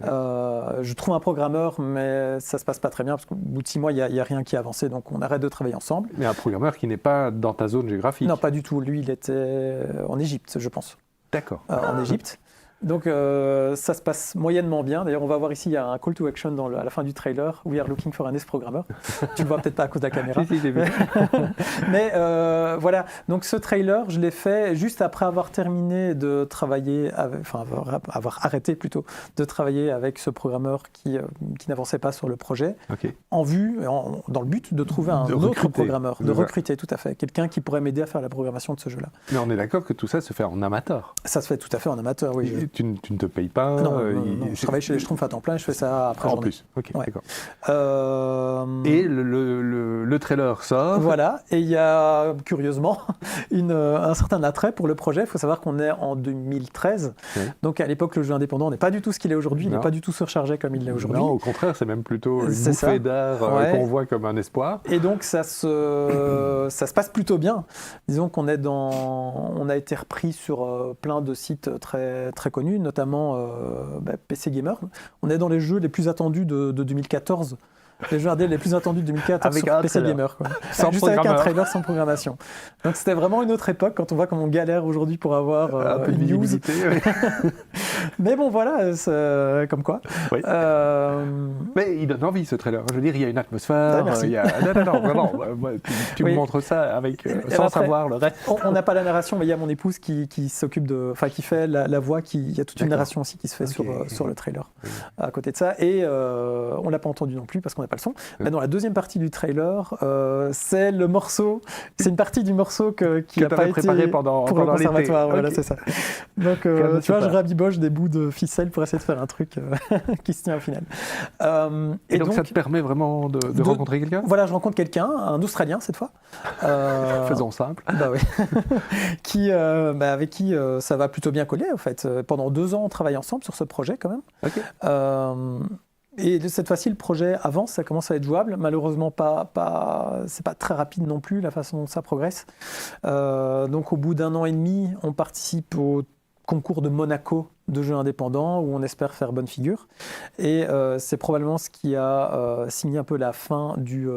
B: Je trouve un programmeur, mais ça ne se passe pas très bien, parce qu'au bout de 6 mois, il n'y a rien qui a avancé, donc on arrête de travailler ensemble.
A: Mais un programmeur qui n'est pas dans ta zone géographique ?
B: Non, pas du tout. Lui, il était en Égypte, je pense.
A: D'accord.
B: En Égypte. Donc ça se passe moyennement bien. D'ailleurs, on va voir ici, il y a un call to action à la fin du trailer. We are looking for an S programmer. Tu le vois peut-être pas à cause de la caméra.
A: Si, j'ai vu.
B: Mais voilà, donc ce trailer, je l'ai fait juste après avoir terminé de travailler, avoir arrêté plutôt de travailler avec ce programmeur qui n'avançait pas sur le projet, en vue, dans le but de trouver un autre programmeur, de recruter, tout à fait, quelqu'un qui pourrait m'aider à faire la programmation de ce jeu-là.
A: Mais on est d'accord que tout ça se fait en amateur.
B: Ça se fait tout à fait en amateur, oui.
A: Tu ne te payes pas.
B: Non, je travaille chez les Schtroumpfs à temps plein et je fais ça après journée.
A: En plus, d'accord. Et le trailer sort.
B: Voilà, et il y a curieusement un certain attrait pour le projet. Il faut savoir qu'on est en 2013, donc à l'époque le jeu indépendant n'est pas du tout ce qu'il est aujourd'hui, il n'est pas du tout surchargé comme il l'est aujourd'hui.
A: Non, au contraire, c'est même plutôt une bouffée d'air qu'on voit comme un espoir.
B: Et donc ça se passe plutôt bien. Disons qu'on on a été repris sur plein de sites très, très connus, notamment PC Gamer. On est dans les jeux les plus attendus de 2014. Les jeux indés les plus attendus de 2014
A: avec
B: sur PC Gamer. Juste avec un trailer sans programmation. Donc c'était vraiment une autre époque quand on voit comment on galère aujourd'hui pour avoir
A: un peu de visibilité.
B: Mais bon, voilà, comme quoi.
A: Oui. Mais il donne envie ce trailer. Je veux dire, il y a une atmosphère.
B: Merci.
A: Non, vraiment. Tu me montres ça sans savoir le reste.
B: On n'a pas la narration, mais il y a mon épouse qui s'occupe qui fait la voix. Il y a toute une narration aussi qui se fait sur le trailer à côté de ça. Et on l'a pas entendu non plus parce qu'on n'a pas le son. Mais dans la deuxième partie du trailer, c'est une partie du morceau qui n'a pas été
A: préparé pour le
B: conservatoire. Voilà, c'est ça. Donc, tu vois, je rabiboche des bouts de ficelle pour essayer de faire un truc qui se tient au final.
A: Et donc, ça te permet vraiment de rencontrer quelqu'un ?
B: Voilà, je rencontre quelqu'un, un Australien cette fois.
A: Faisons simple.
B: Bah oui. Avec qui ça va plutôt bien coller, en fait. Pendant 2 ans, on travaille ensemble sur ce projet, quand même. Et cette fois-ci, le projet avance, ça commence à être jouable. Malheureusement, c'est pas très rapide non plus, la façon dont ça progresse. Donc, au bout d'1 an et demi, on participe au concours de Monaco de jeux indépendants où on espère faire bonne figure. Et c'est probablement ce qui a signé un peu la fin du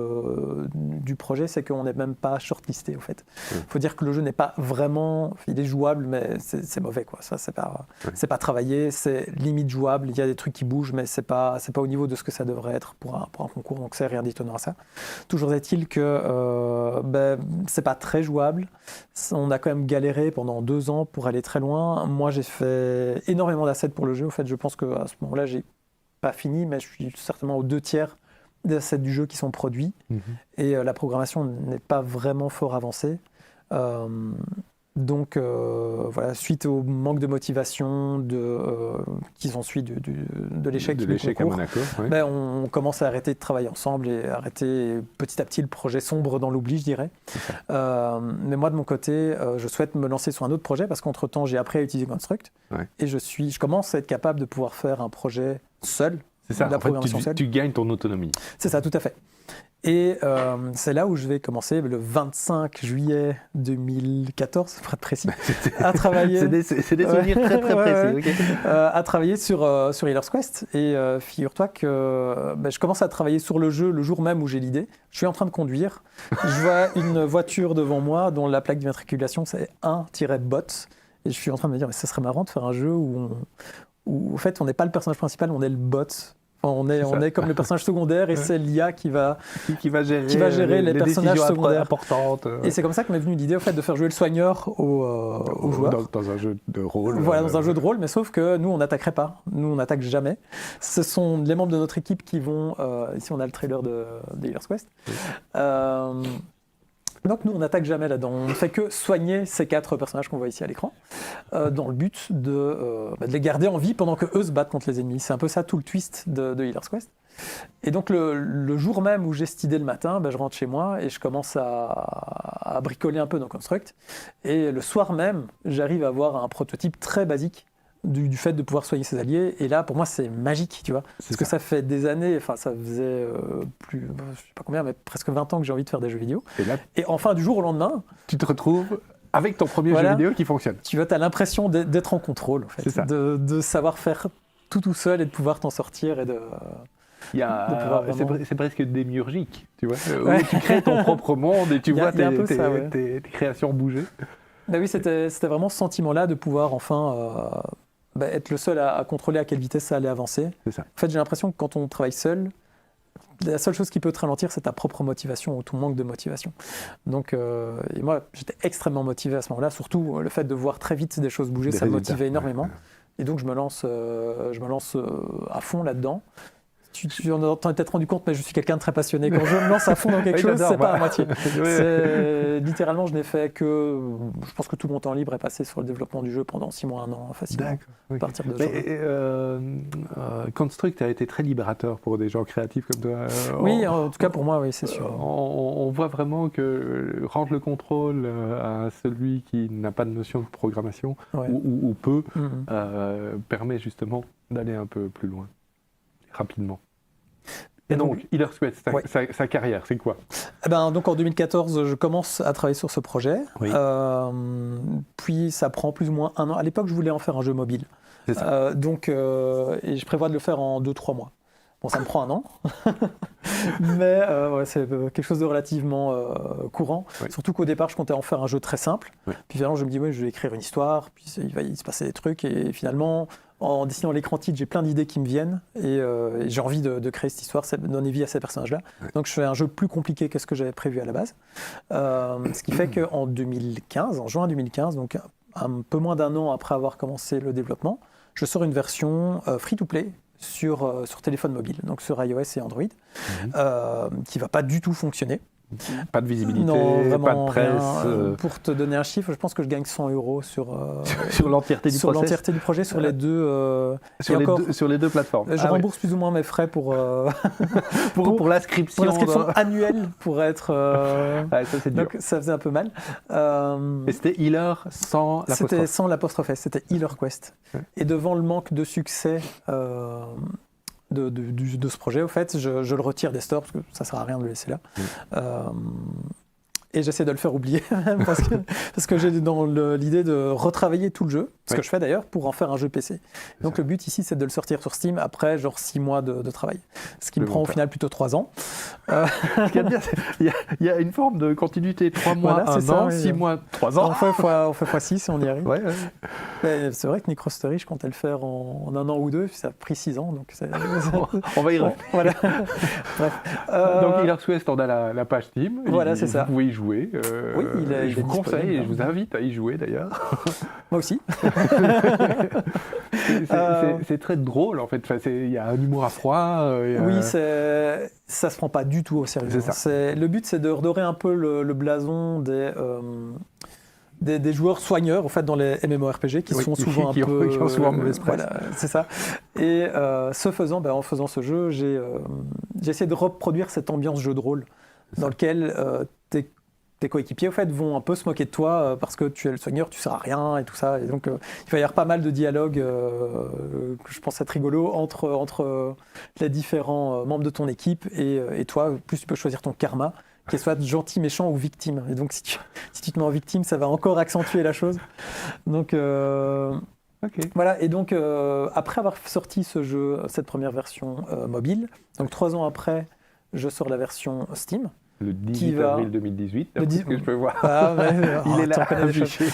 B: projet, c'est qu'on n'est même pas shortlisté, en fait. Il faut dire que le jeu n'est pas vraiment... Il est jouable, mais c'est mauvais, quoi. Ça, c'est pas travaillé, c'est limite jouable. Il y a des trucs qui bougent, mais c'est pas au niveau de ce que ça devrait être pour un concours, donc c'est rien d'étonnant à ça. Toujours est-il que c'est pas très jouable. On a quand même galéré pendant 2 ans pour aller très loin. Moi, j'ai fait énormément d'assets pour le jeu. En fait, je pense qu'à ce moment-là, j'ai pas fini, mais je suis certainement aux 2/3 des assets du jeu qui sont produits. Et la programmation n'est pas vraiment fort avancée. Donc voilà, suite au manque de motivation qui s'ensuit de l'échec du concours,
A: à Monaco, ouais.
B: Ben, on commence à arrêter de travailler ensemble et arrêter petit à petit le projet sombre dans l'oubli, je dirais. Mais moi de mon côté, je souhaite me lancer sur un autre projet parce qu'entre-temps j'ai appris à utiliser Construct et je commence à être capable de pouvoir faire un projet seul.
A: C'est ça,
B: la programmation
A: seule. Tu gagnes ton autonomie.
B: C'est ça, tout à fait. Et c'est là où je vais commencer le 25 juillet 2014, pour être précis, à travailler.
A: C'est des souvenirs très très précis. Okay.
B: À travailler sur Healer's Quest. Et figure-toi que je commence à travailler sur le jeu le jour même où j'ai l'idée. Je suis en train de conduire. Je vois une voiture devant moi dont la plaque d'immatriculation c'est 1-bot. Et je suis en train de me dire, mais ça serait marrant de faire un jeu où en fait on n'est pas le personnage principal, on est le bot. On est comme le personnage secondaire et c'est l'IA qui va gérer les personnages secondaires
A: importantes.
B: Et c'est comme ça que m'est venue l'idée au fait, de faire jouer le soigneur aux joueurs.
A: Dans un jeu de rôle.
B: Voilà, dans un jeu de rôle, mais sauf que nous, on n'attaquerait pas. Nous, on n'attaque jamais. Ce sont les membres de notre équipe qui vont... ici, on a le trailer de Healer's Quest. Donc nous, on n'attaque jamais là-dedans. On ne fait que soigner ces 4 personnages qu'on voit ici à l'écran, dans le but de les garder en vie pendant qu'eux se battent contre les ennemis. C'est un peu ça tout le twist de Healer's Quest. Et donc le jour même où j'ai cette idée le matin, je rentre chez moi et je commence à bricoler un peu dans Construct. Et le soir même, j'arrive à avoir un prototype très basique du fait de pouvoir soigner ses alliés. Et là, pour moi, c'est magique, tu vois. Parce que ça fait des années, enfin, ça faisait je sais pas combien, mais presque 20 ans que j'ai envie de faire des jeux vidéo. Et enfin, du jour au lendemain...
A: Tu te retrouves avec ton premier jeu vidéo qui fonctionne.
B: Tu as l'impression d'être en contrôle, en fait. De savoir faire tout seul et de pouvoir t'en sortir et de...
A: C'est presque démiurgique, tu vois. Où tu crées ton propre monde et tu vois tes créations bouger.
B: Ben oui, c'était vraiment ce sentiment-là de pouvoir enfin... être le seul à contrôler à quelle vitesse ça allait avancer.
A: C'est ça.
B: En fait, j'ai l'impression que quand on travaille seul, la seule chose qui peut te ralentir, c'est ta propre motivation ou ton manque de motivation. Donc, et moi, j'étais extrêmement motivé à ce moment-là. Surtout, le fait de voir très vite des choses bouger, ça me motivait énormément. Ouais. Et donc, je me lance à fond là-dedans. Tu en as peut-être rendu compte, mais je suis quelqu'un de très passionné. Quand je me lance à fond dans quelque chose, c'est pas à moitié. Littéralement, je n'ai fait que... Je pense que tout mon temps libre est passé sur le développement du jeu pendant 6 mois, 1 an, facilement.
A: D'accord. Okay.
B: À partir de
A: Construct a été très libérateur pour des gens créatifs comme toi.
B: Oui, en tout cas pour moi, oui, c'est sûr.
A: On voit vraiment que rendre le contrôle à celui qui n'a pas de notion de programmation, ou peu, permet justement d'aller un peu plus loin, rapidement. Et donc, Healer's Quest, sa carrière, c'est quoi ?
B: Donc en 2014, je commence à travailler sur ce projet. Oui. Puis ça prend plus ou moins 1 an. À l'époque, je voulais en faire un jeu mobile. C'est ça. Et je prévois de le faire en 2-3 mois. Bon, ça me prend 1 an, mais c'est quelque chose de relativement courant. Oui. Surtout qu'au départ, je comptais en faire un jeu très simple. Oui. Puis finalement, je me dis, je vais écrire une histoire, puis il va se passer des trucs. Et finalement, en dessinant l'écran titre, j'ai plein d'idées qui me viennent. Et j'ai envie de créer cette histoire, de donner vie à ces personnages-là. Oui. Donc, je fais un jeu plus compliqué que ce que j'avais prévu à la base. Ce qui fait qu'en 2015, en juin 2015, donc un peu moins d'1 an après avoir commencé le développement, je sors une version free-to-play sur téléphone mobile, donc sur iOS et Android, qui ne va pas du tout fonctionner.
A: Pas de visibilité,
B: non, vraiment,
A: pas de presse.
B: Pour te donner un chiffre, je pense que je gagne 100 €
A: sur l'entièreté du projet.
B: Sur l'entièreté du projet, sur les deux.
A: Sur les deux plateformes.
B: Je rembourse plus ou moins mes frais pour
A: l'inscription.
B: Pour l'inscription annuelle, pour être.
A: Ça, c'est dur.
B: Donc ça faisait un peu mal.
A: Et c'était Healer sans l'apostrophe.
B: C'était sans l'apostrophe, c'était Healer's Quest. Ouais. Et devant le manque de succès. De ce projet, au fait, je le retire des stores parce que ça sert à rien de le laisser là. Et j'essaie de le faire oublier parce que j'ai dans l'idée de retravailler tout le jeu, ce que je fais d'ailleurs pour en faire un jeu PC. Donc le but ici, c'est de le sortir sur Steam après genre 6 mois de travail, ce qui me prend au final plutôt 3 ans.
A: Ce qui est bien, il y a une forme de continuité, 3 mois, voilà, 1 an, 6 mois, 3 ans.
B: On fait x6 et on y arrive. C'est vrai que Necrostory, je comptais le faire en 1 an ou 2, puis ça a pris 6 ans. Donc
A: on va y revenir.
B: Voilà. Bref.
A: Donc Healer's Quest, on a la page Steam.
B: Voilà, c'est ça.
A: Vous pouvez y jouer.
B: Oui,
A: je vous conseille et je vous invite à y jouer d'ailleurs.
B: Moi aussi.
A: C'est très drôle en fait. Il y a un humour à froid.
B: Oui, ça se prend pas du tout au sérieux. Le but, c'est de redorer un peu le blason des joueurs soigneurs en fait dans les MMORPG qui sont souvent qui ont
A: souvent mauvaise presse.
B: Voilà, c'est ça. Et en faisant ce jeu, j'ai essayé de reproduire cette ambiance jeu de rôle dans lequel tes coéquipiers, au fait, vont un peu se moquer de toi parce que tu es le soigneur, tu sers à rien et tout ça. Et donc, il va y avoir pas mal de dialogues que je pense être rigolo entre les différents membres de ton équipe et toi. Plus tu peux choisir ton karma, qu'il soit gentil, méchant ou victime. Et donc, si tu te mets en victime, ça va encore accentuer la chose. Donc, voilà. Et donc, après avoir sorti ce jeu, cette première version mobile, donc 3 ans après, je sors la version Steam.
A: Le 18 avril 2018, que je peux voir.
B: Il est là, affiché.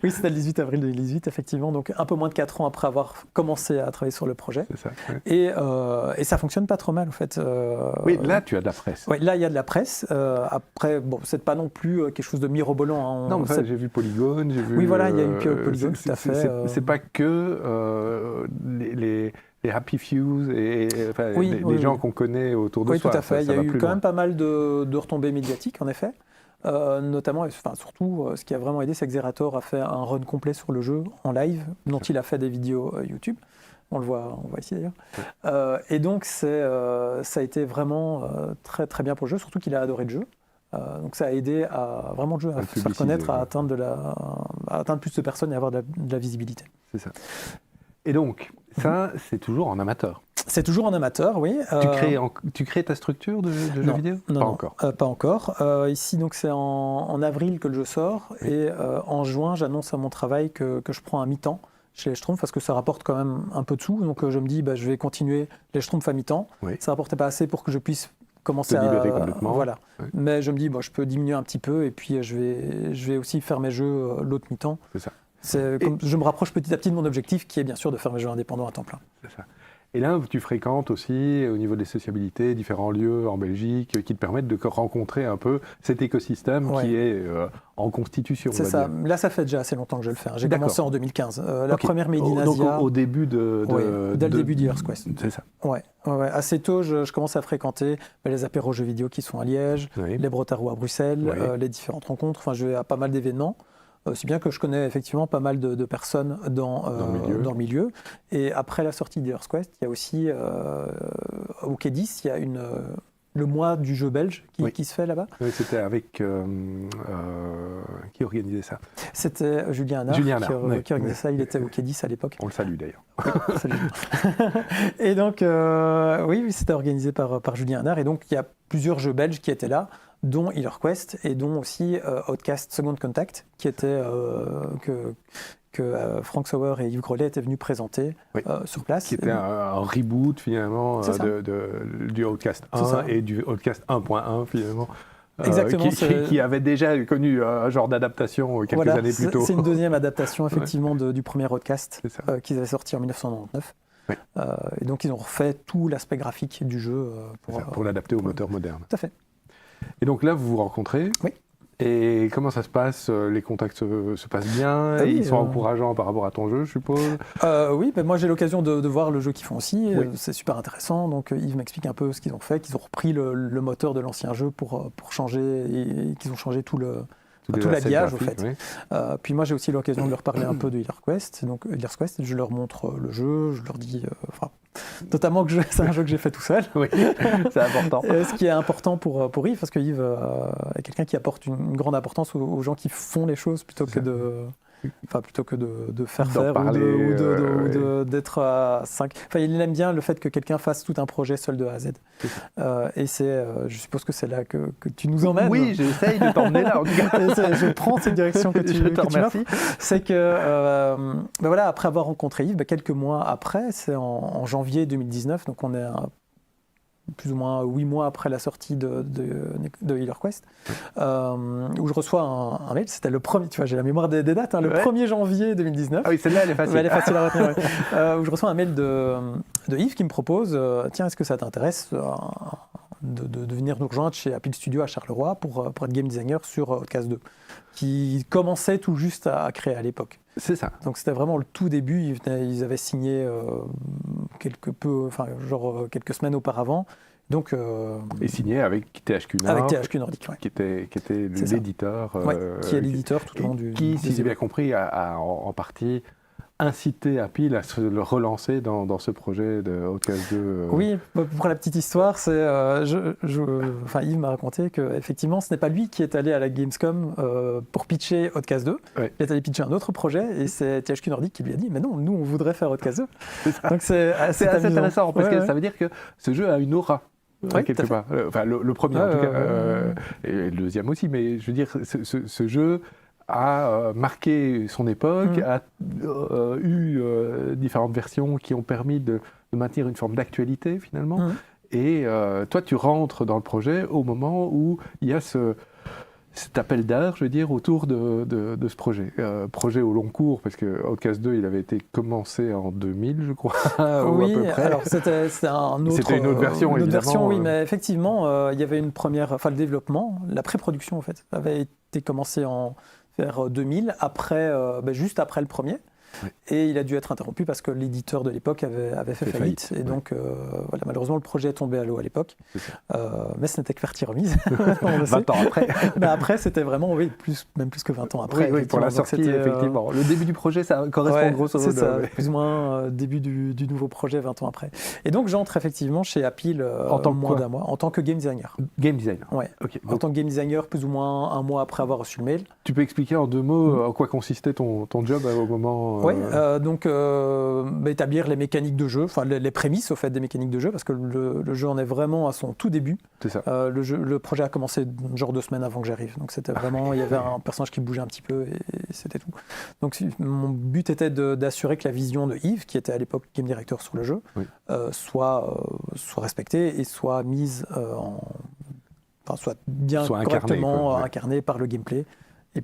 B: Oui, c'était le 18 avril 2018, effectivement. Donc, un peu moins de 4 ans après avoir commencé à travailler sur le projet.
A: C'est ça. Ouais.
B: Et ça fonctionne pas trop mal, en fait.
A: Oui, là, tu as de la presse.
B: Oui, là, il y a de la presse. Après, bon, c'est pas non plus quelque chose de mirobolant. Hein.
A: Non, mais j'ai vu Polygone, j'ai vu...
B: Oui, voilà, il y a eu Polygone, tout à fait.
A: C'est pas que les Happy Few et les gens qu'on connaît autour de soi.
B: Oui, tout à fait. Il y a eu quand même pas mal de retombées médiatiques, en effet. Notamment, surtout, ce qui a vraiment aidé, c'est que Zerator a fait un run complet sur le jeu en live, dont il a fait des vidéos YouTube. On le voit ici d'ailleurs. Ouais. Et donc, ça a été vraiment très, très bien pour le jeu, surtout qu'il a adoré le jeu. Donc ça a aidé à vraiment le jeu à se faire connaître, à atteindre plus de personnes et avoir de la visibilité.
A: C'est ça. Et donc, ça, c'est toujours en amateur.
B: C'est toujours en amateur, oui.
A: Tu crées ta structure de jeux vidéo ?
B: Pas encore. Pas encore. Ici, donc, c'est en avril que le jeu sort. Oui. Et en juin, j'annonce à mon travail que je prends un mi-temps chez les Schtroumpfs parce que ça rapporte quand même un peu de sous. Donc, je me dis, je vais continuer les Schtroumpfs à mi-temps. Oui. Ça ne rapportait pas assez pour que je puisse commencer à
A: libérer complètement.
B: Voilà. Oui. Mais je me dis, je peux diminuer un petit peu et puis je vais aussi faire mes jeux l'autre mi-temps.
A: C'est ça.
B: Je me rapproche petit à petit de mon objectif qui est bien sûr de faire mes jeux indépendants à temps plein.
A: C'est ça. Et là, tu fréquentes aussi, au niveau des sociabilités, différents lieux en Belgique qui te permettent de rencontrer un peu cet écosystème qui est en constitution.
B: C'est ça. Là, ça fait déjà assez longtemps que je le fais. J'ai commencé en 2015. La première Made in Asia.
A: Donc au début
B: dès le début d'Earth Quest.
A: C'est ça.
B: Ouais. Assez tôt, je commence à fréquenter les apéros jeux vidéo qui sont à Liège, les Brotaros à Bruxelles, les différentes rencontres. Enfin, je vais à pas mal d'événements. Si bien que je connais effectivement pas mal de personnes dans le milieu. Et après la sortie d'Earth Quest, il y a aussi au Quai 10, il y a le mois du jeu belge qui se fait là-bas.
A: Oui, c'était avec... qui organisait ça ?
B: C'était Julien Hanard qui organisait ça. Il était au Quai 10 à l'époque.
A: On le salue d'ailleurs.
B: Salut. Et donc, oui, c'était organisé par Julien Hanard. Et donc, il y a plusieurs jeux belges qui étaient là, dont Healer Quest et dont aussi Outcast Second Contact, qui était que Frank Sauer et Yves Grollet étaient venus présenter sur place.
A: Qui était un reboot finalement du Outcast 1 et du Outcast 1.1 finalement.
B: Exactement.
A: Qui avait déjà connu un genre d'adaptation quelques années plus tôt.
B: C'est une deuxième adaptation effectivement du premier Outcast qu'ils avaient sorti en 1999. Oui. Et donc ils ont refait tout l'aspect graphique du jeu
A: pour l'adapter au moteur moderne.
B: Tout à fait.
A: Et donc là, vous vous rencontrez.
B: Oui.
A: Et comment ça se passe ? Les contacts se passent bien ? Ils sont encourageants par rapport à ton jeu, je suppose ?
B: Oui, moi j'ai l'occasion de voir le jeu qu'ils font aussi. Oui. C'est super intéressant. Donc Yves m'explique un peu ce qu'ils ont fait, qu'ils ont repris le moteur de l'ancien jeu pour changer et qu'ils ont changé tout l'habillage, au fait. Oui. Puis moi j'ai aussi l'occasion de leur parler un peu de Healer Quest. Donc Healer Quest, je leur montre le jeu, je leur dis... Notamment que c'est un jeu que j'ai fait tout seul.
A: Oui, c'est important.
B: Ce qui est important pour Yves, parce que Yves est quelqu'un qui apporte une grande importance aux gens qui font les choses plutôt que de faire ou d'être à 5. Enfin, il aime bien le fait que quelqu'un fasse tout un projet seul de A à Z. Et je suppose que c'est là que tu nous emmènes.
A: Oui, j'essaye de t'emmener là. En tout cas.
B: Je prends cette direction que tu m'offres. C'est que, après avoir rencontré Yves, quelques mois après, c'est en janvier 2019, donc on est plus ou moins 8 mois après la sortie de Healer Quest, où je reçois un mail. C'était le premier, tu vois, j'ai la mémoire des dates, le 1er janvier 2019.
A: Ah oui, celle-là, elle est facile.
B: Elle est facile à retenir, où je reçois un mail de Yves qui me propose, tiens, est-ce que ça t'intéresse de venir nous rejoindre chez Apple Studio à Charleroi pour être game designer sur Outcast 2, qui commençait tout juste à créer à l'époque.
A: C'est ça.
B: Donc c'était vraiment le tout début. Ils avaient signé quelques semaines auparavant. Donc,
A: et signé avec THQ Nordic.
B: Avec THQ Nordic,
A: qui était l'éditeur.
B: Qui est l'éditeur tout au long du...
A: Qui, si j'ai bien compris, a en partie incité Apple à se le relancer dans ce projet de Outcast 2.
B: Oui, pour la petite histoire, c'est, Yves m'a raconté qu'effectivement, ce n'est pas lui qui est allé à la Gamescom pour pitcher Outcast 2.
A: Ouais.
B: Il est allé pitcher un autre projet et c'est THQ Nordic qui lui a dit « Mais non, nous, on voudrait faire Outcast 2 ». Donc c'est assez
A: intéressant parce que ça veut dire que ce jeu a une aura. Quelque part. Enfin, le premier en tout cas, et le deuxième aussi, mais je veux dire, ce jeu a marqué son époque, a eu différentes versions qui ont permis de maintenir une forme d'actualité finalement. Et toi, tu rentres dans le projet au moment où il y a cet appel d'art, je veux dire, autour de ce projet. Projet au long cours, parce que Outcast 2, il avait été commencé en 2000, je crois,
B: oui,
A: ou à peu près.
B: Alors c'était
A: une autre version,
B: une autre
A: évidemment.
B: Version, oui, mais effectivement, il y avait une première... Enfin, le développement, la pré-production, en fait, avait été commencée vers 2000, juste après le premier. Oui. Et il a dû être interrompu parce que l'éditeur de l'époque avait fait faillite. Et donc, malheureusement, le projet est tombé à l'eau à l'époque. Mais ce n'était que partie remise.
A: 20 ans après.
B: Mais après, c'était vraiment, même plus que 20 ans après.
A: Oui, pour la sortie, effectivement. Le début du projet, ça correspond grosso modo.
B: C'est ça, plus ou moins début du nouveau projet 20 ans après. Et donc, j'entre effectivement chez Apple moins d'un mois, en tant que game designer.
A: Game designer.
B: Oui. Okay. En tant que game designer, plus ou moins un mois après avoir reçu le mail.
A: Tu peux expliquer en 2 mots en quoi consistait ton job au moment...
B: Oui, donc établir les mécaniques de jeu, enfin les prémices au fait des mécaniques de jeu, parce que le jeu en est vraiment à son tout début.
A: C'est ça.
B: Le projet a commencé genre 2 semaines avant que j'arrive, donc c'était vraiment, il y avait un personnage qui bougeait un petit peu et c'était tout. Donc mon but était d'assurer que la vision de Yves, qui était à l'époque game director sur le jeu, soit respectée et soit mise soit bien correctement incarnée par le gameplay. Et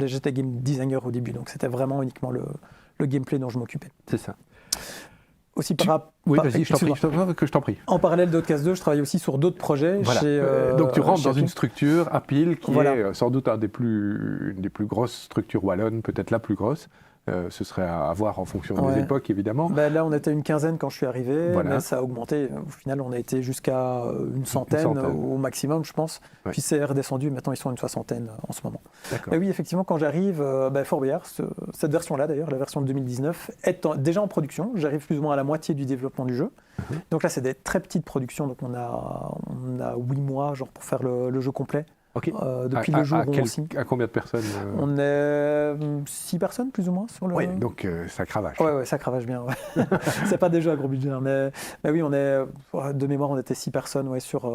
B: j'étais game designer au début, donc c'était vraiment uniquement le gameplay dont je m'occupais.
A: C'est ça.
B: Aussi
A: Oui, vas-y, je t'en prie.
B: En parallèle d'Outcast 2, je travaille aussi sur d'autres projets.
A: Voilà. Donc tu rentres dans une structure, Apple, qui
B: voilà.
A: est sans doute une des plus grosses structures wallonnes, peut-être la plus grosse. Ce serait à voir en fonction des époques, évidemment.
B: Là, on était une quinzaine quand je suis arrivé, mais ça a augmenté. Au final, on a été jusqu'à une centaine au maximum, je pense. Ouais. Puis c'est redescendu, maintenant ils sont une 60aine en ce moment. Mais oui, effectivement, quand j'arrive, Fort Boyard, cette version-là d'ailleurs, la version de 2019, est déjà en production. J'arrive plus ou moins à la moitié du développement du jeu. Donc là, c'est des très petites productions, donc on a 8 mois genre, pour faire le jeu complet.
A: Okay.
B: Depuis le jour où on signe.
A: À combien de personnes
B: On est 6 personnes plus ou moins sur le.
A: Oui, donc ça cravache.
B: Oui, ça cravache bien. Ouais. C'est pas des jeux à gros budget, mais oui, on est de mémoire, on était 6 personnes sur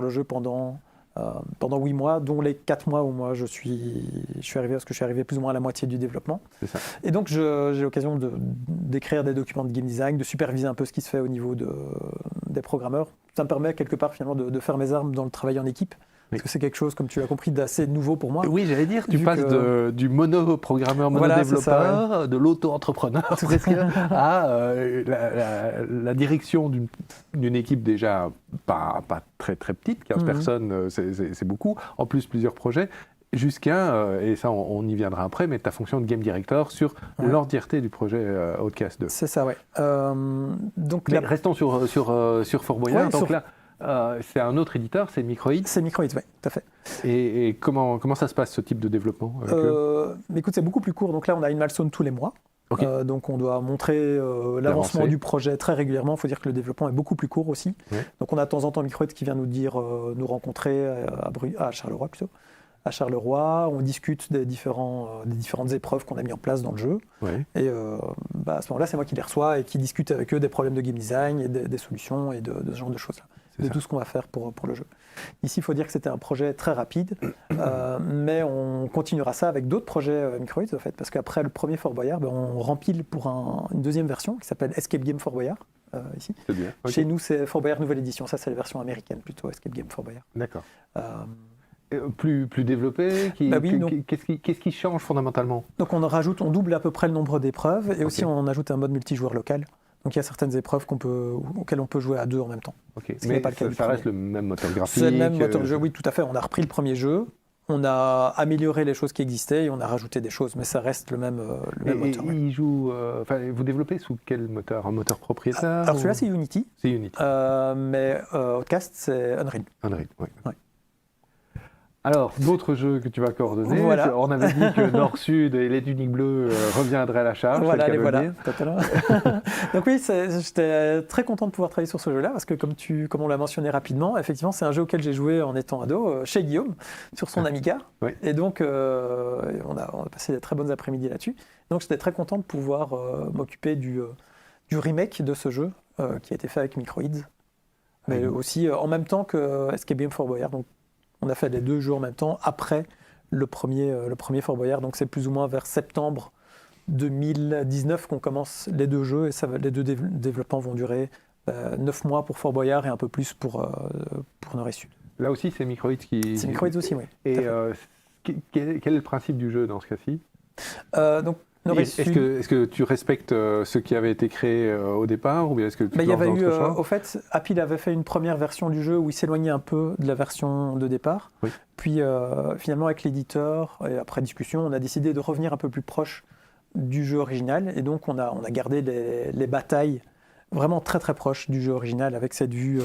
B: le jeu pendant 8 mois, dont les 4 mois où moi je suis arrivé, parce que je suis arrivé plus ou moins à la moitié du développement.
A: C'est ça.
B: Et donc j'ai l'occasion d'écrire des documents de game design, de superviser un peu ce qui se fait au niveau des programmeurs. Ça me permet quelque part finalement de faire mes armes dans le travail en équipe. Parce que c'est quelque chose, comme tu l'as compris, d'assez nouveau pour moi.
A: Oui, j'allais dire, tu passes du monoprogrammeur, monodéveloppeur, de l'auto-entrepreneur presque, à la direction d'une équipe déjà pas très très petite, 15 personnes, c'est beaucoup, en plus plusieurs projets, jusqu'à, et ça on y viendra après, mais ta fonction de game director sur l'entièreté du projet Outcast 2.
B: C'est ça, oui.
A: Restons sur Fort Boyard, donc là... c'est un autre éditeur, c'est Microids.
B: C'est Microids, oui, tout à fait.
A: Et comment ça se passe, ce type de développement
B: Écoute, c'est beaucoup plus court. Donc là, on a une milestone tous les mois. Okay. Donc on doit montrer l'avancement du projet très régulièrement. Il faut dire que le développement est beaucoup plus court aussi. Ouais. Donc on a de temps en temps Microids qui vient nous rencontrer à Charleroi plutôt. À Charleroi, on discute des différentes épreuves qu'on a mis en place dans le jeu. Ouais. Et à ce moment-là, c'est moi qui les reçois et qui discute avec eux des problèmes de game design et des solutions et de ce genre de choses-là. De tout ce qu'on va faire pour le jeu. Ici, il faut dire que c'était un projet très rapide, mais on continuera ça avec d'autres projets Microids, en fait, parce qu'après le premier Fort Boyard, on rempile pour une deuxième version qui s'appelle Escape Game Fort Boyard, ici.
A: C'est bien. Okay.
B: Chez nous, c'est Fort Boyard Nouvelle Édition. Ça, c'est la version américaine, plutôt, Escape Game Fort Boyard.
A: D'accord. Plus développé, qu'est-ce qui change fondamentalement?
B: Donc on double à peu près le nombre d'épreuves, et aussi on ajoute un mode multijoueur local. Donc il y a certaines épreuves auxquelles on peut jouer à 2 en même temps.
A: Okay. Mais pas le cas ça reste le même moteur graphique.
B: C'est le même moteur de jeu, oui, tout à fait. On a repris le premier jeu, On a amélioré les choses qui existaient et on a rajouté des choses, mais ça reste le même moteur.
A: Vous développez sous quel moteur? Un moteur propriétaire?
B: Alors celui-là, c'est Unity.
A: C'est Unity.
B: Mais Outcast, c'est Unreal.
A: Unreal, oui. Ouais. Alors, d'autres jeux que tu vas coordonner.
B: Voilà.
A: On avait dit que Nord-Sud et les tuniques bleues reviendraient à la charge.
B: Voilà, les voilà. Donc oui, j'étais très content de pouvoir travailler sur ce jeu-là, parce que comme on l'a mentionné rapidement, effectivement, c'est un jeu auquel j'ai joué en étant ado, chez Guillaume, sur son Amiga. Oui. Et donc, on a passé des très bonnes après-midi là-dessus. Donc j'étais très content de pouvoir m'occuper du remake de ce jeu, qui a été fait avec Microids, mais aussi en même temps que Escape Game Fort Boyard. Donc, on a fait les 2 jeux en même temps, après le premier Fort Boyard. Donc c'est plus ou moins vers septembre 2019 qu'on commence les 2 jeux. Et les 2 développements vont durer 9 mois pour Fort Boyard et un peu plus pour Nord et Sud.
A: Là aussi, c'est Microids qui...
B: C'est Microids aussi, oui.
A: Et quel est le principe du jeu dans ce cas-ci? Est-ce que tu respectes ce qui avait été créé au départ, ou bien est-ce que tu
B: il y avait eu, au fait, Apple avait fait une première version du jeu où il s'éloignait un peu de la version de départ. Oui. Puis finalement, avec l'éditeur et après discussion, on a décidé de revenir un peu plus proche du jeu original. Et donc, on a gardé les batailles vraiment très très proches du jeu original, avec cette vue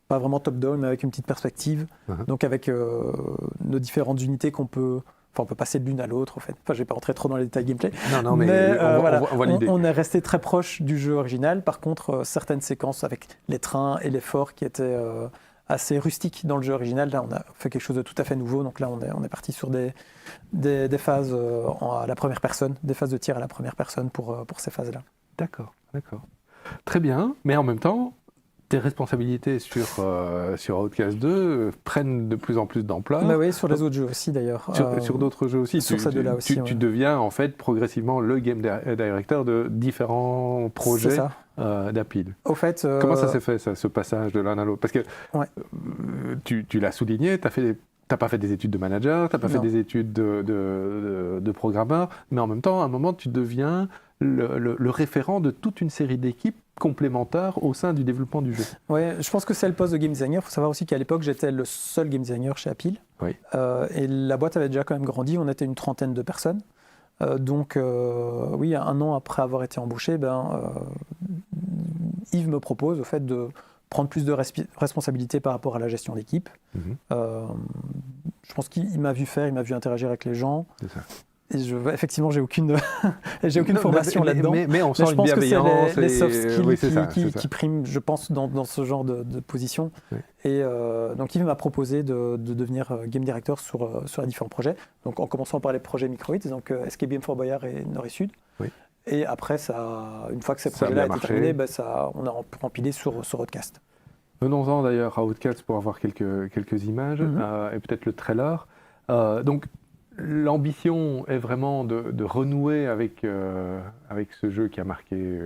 B: pas vraiment top-down, mais avec une petite perspective. Donc avec nos différentes unités qu'on peut... Enfin, on peut passer de l'une à l'autre, en fait. Enfin, je ne vais pas rentrer trop dans les détails gameplay.
A: Non, mais on voit l'idée.
B: On est resté très proche du jeu original. Par contre, certaines séquences avec les trains et les forts qui étaient assez rustiques dans le jeu original, là, on a fait quelque chose de tout à fait nouveau. Donc là, on est parti sur des phases à la première personne, des phases de tir à la première personne pour ces phases-là.
A: D'accord. Très bien. Mais en même temps, tes responsabilités sur Outcast 2 prennent de plus en plus d'ampleur.
B: Bah oui, sur les autres jeux aussi d'ailleurs.
A: Sur d'autres jeux aussi.
B: Sur ceux-là aussi.
A: Tu deviens en fait progressivement le game director de différents projets d'Apple.
B: Au fait,
A: comment ça s'est fait, ce passage de l'un à l'autre? Parce que tu l'as souligné, t'as pas fait des études de manager, t'as pas fait des études de programmeur, mais en même temps, à un moment, tu deviens le référent de toute une série d'équipes complémentaires au sein du développement du jeu.
B: Oui, je pense que c'est le poste de game designer. Il faut savoir aussi qu'à l'époque, j'étais le seul game designer chez Apple. Oui. Et la boîte avait déjà quand même grandi. On était une trentaine de personnes. Donc, oui, 1 an après avoir été embauché, Yves me propose au fait de prendre plus de responsabilités par rapport à la gestion d'équipe. Je pense qu'il m'a vu faire, il m'a vu interagir avec les gens. C'est ça. Et effectivement, j'ai aucune formation là-dedans.
A: Mais on sent une bienveillance.
B: Je pense que c'est les soft skills qui priment, je pense, dans ce genre de position. Oui. Et donc, Yves m'a proposé de devenir game director sur les différents projets. Donc, en commençant par les projets Microids, donc Escape Game Fort Boyard et Nord et Sud. Oui. Et après, une fois que ces projets-là étaient terminés, on a empilé sur Outcast.
A: Venons-en d'ailleurs à Outcast pour avoir quelques images et peut-être le trailer. Donc, l'ambition est vraiment de renouer avec ce jeu qui a marqué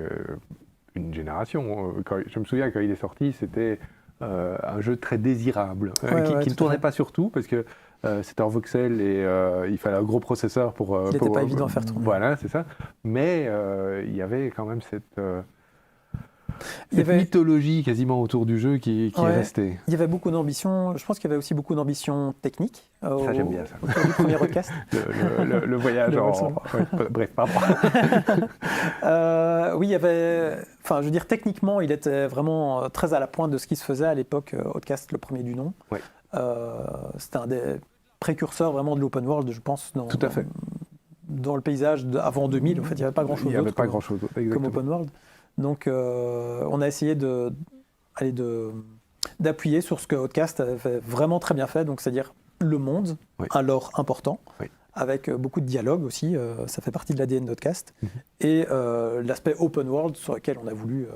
A: une génération. Je me souviens, quand il est sorti, c'était un jeu très désirable, qui ne tournait pas sur tout, parce que c'était en voxel et il fallait un gros processeur pour...
B: Il n'était pas évident à faire tourner.
A: Voilà, c'est ça. Mais il y avait quand même cette mythologie quasiment autour du jeu qui est restée.
B: Il y avait beaucoup d'ambition. Je pense qu'il y avait aussi beaucoup d'ambition technique.
A: Ça, j'aime bien ça.
B: Autour du premier Outcast.
A: le voyage bref, pardon.
B: Oui, il y avait... Enfin, je veux dire, techniquement, il était vraiment très à la pointe de ce qui se faisait à l'époque, Outcast, le premier du nom. Ouais. C'était un des précurseurs vraiment de l'open world, je pense.
A: Tout à fait.
B: Dans le paysage avant 2000, en fait, il n'y avait pas grand-chose d'autre.
A: Il n'y avait pas grand-chose d'autre,
B: comme open world. Donc, on a essayé d'appuyer sur ce que Outcast avait vraiment très bien fait, donc c'est-à-dire le monde, un lore important, avec beaucoup de dialogue aussi, ça fait partie de l'ADN d'Outcast, et l'aspect open world sur lequel on a voulu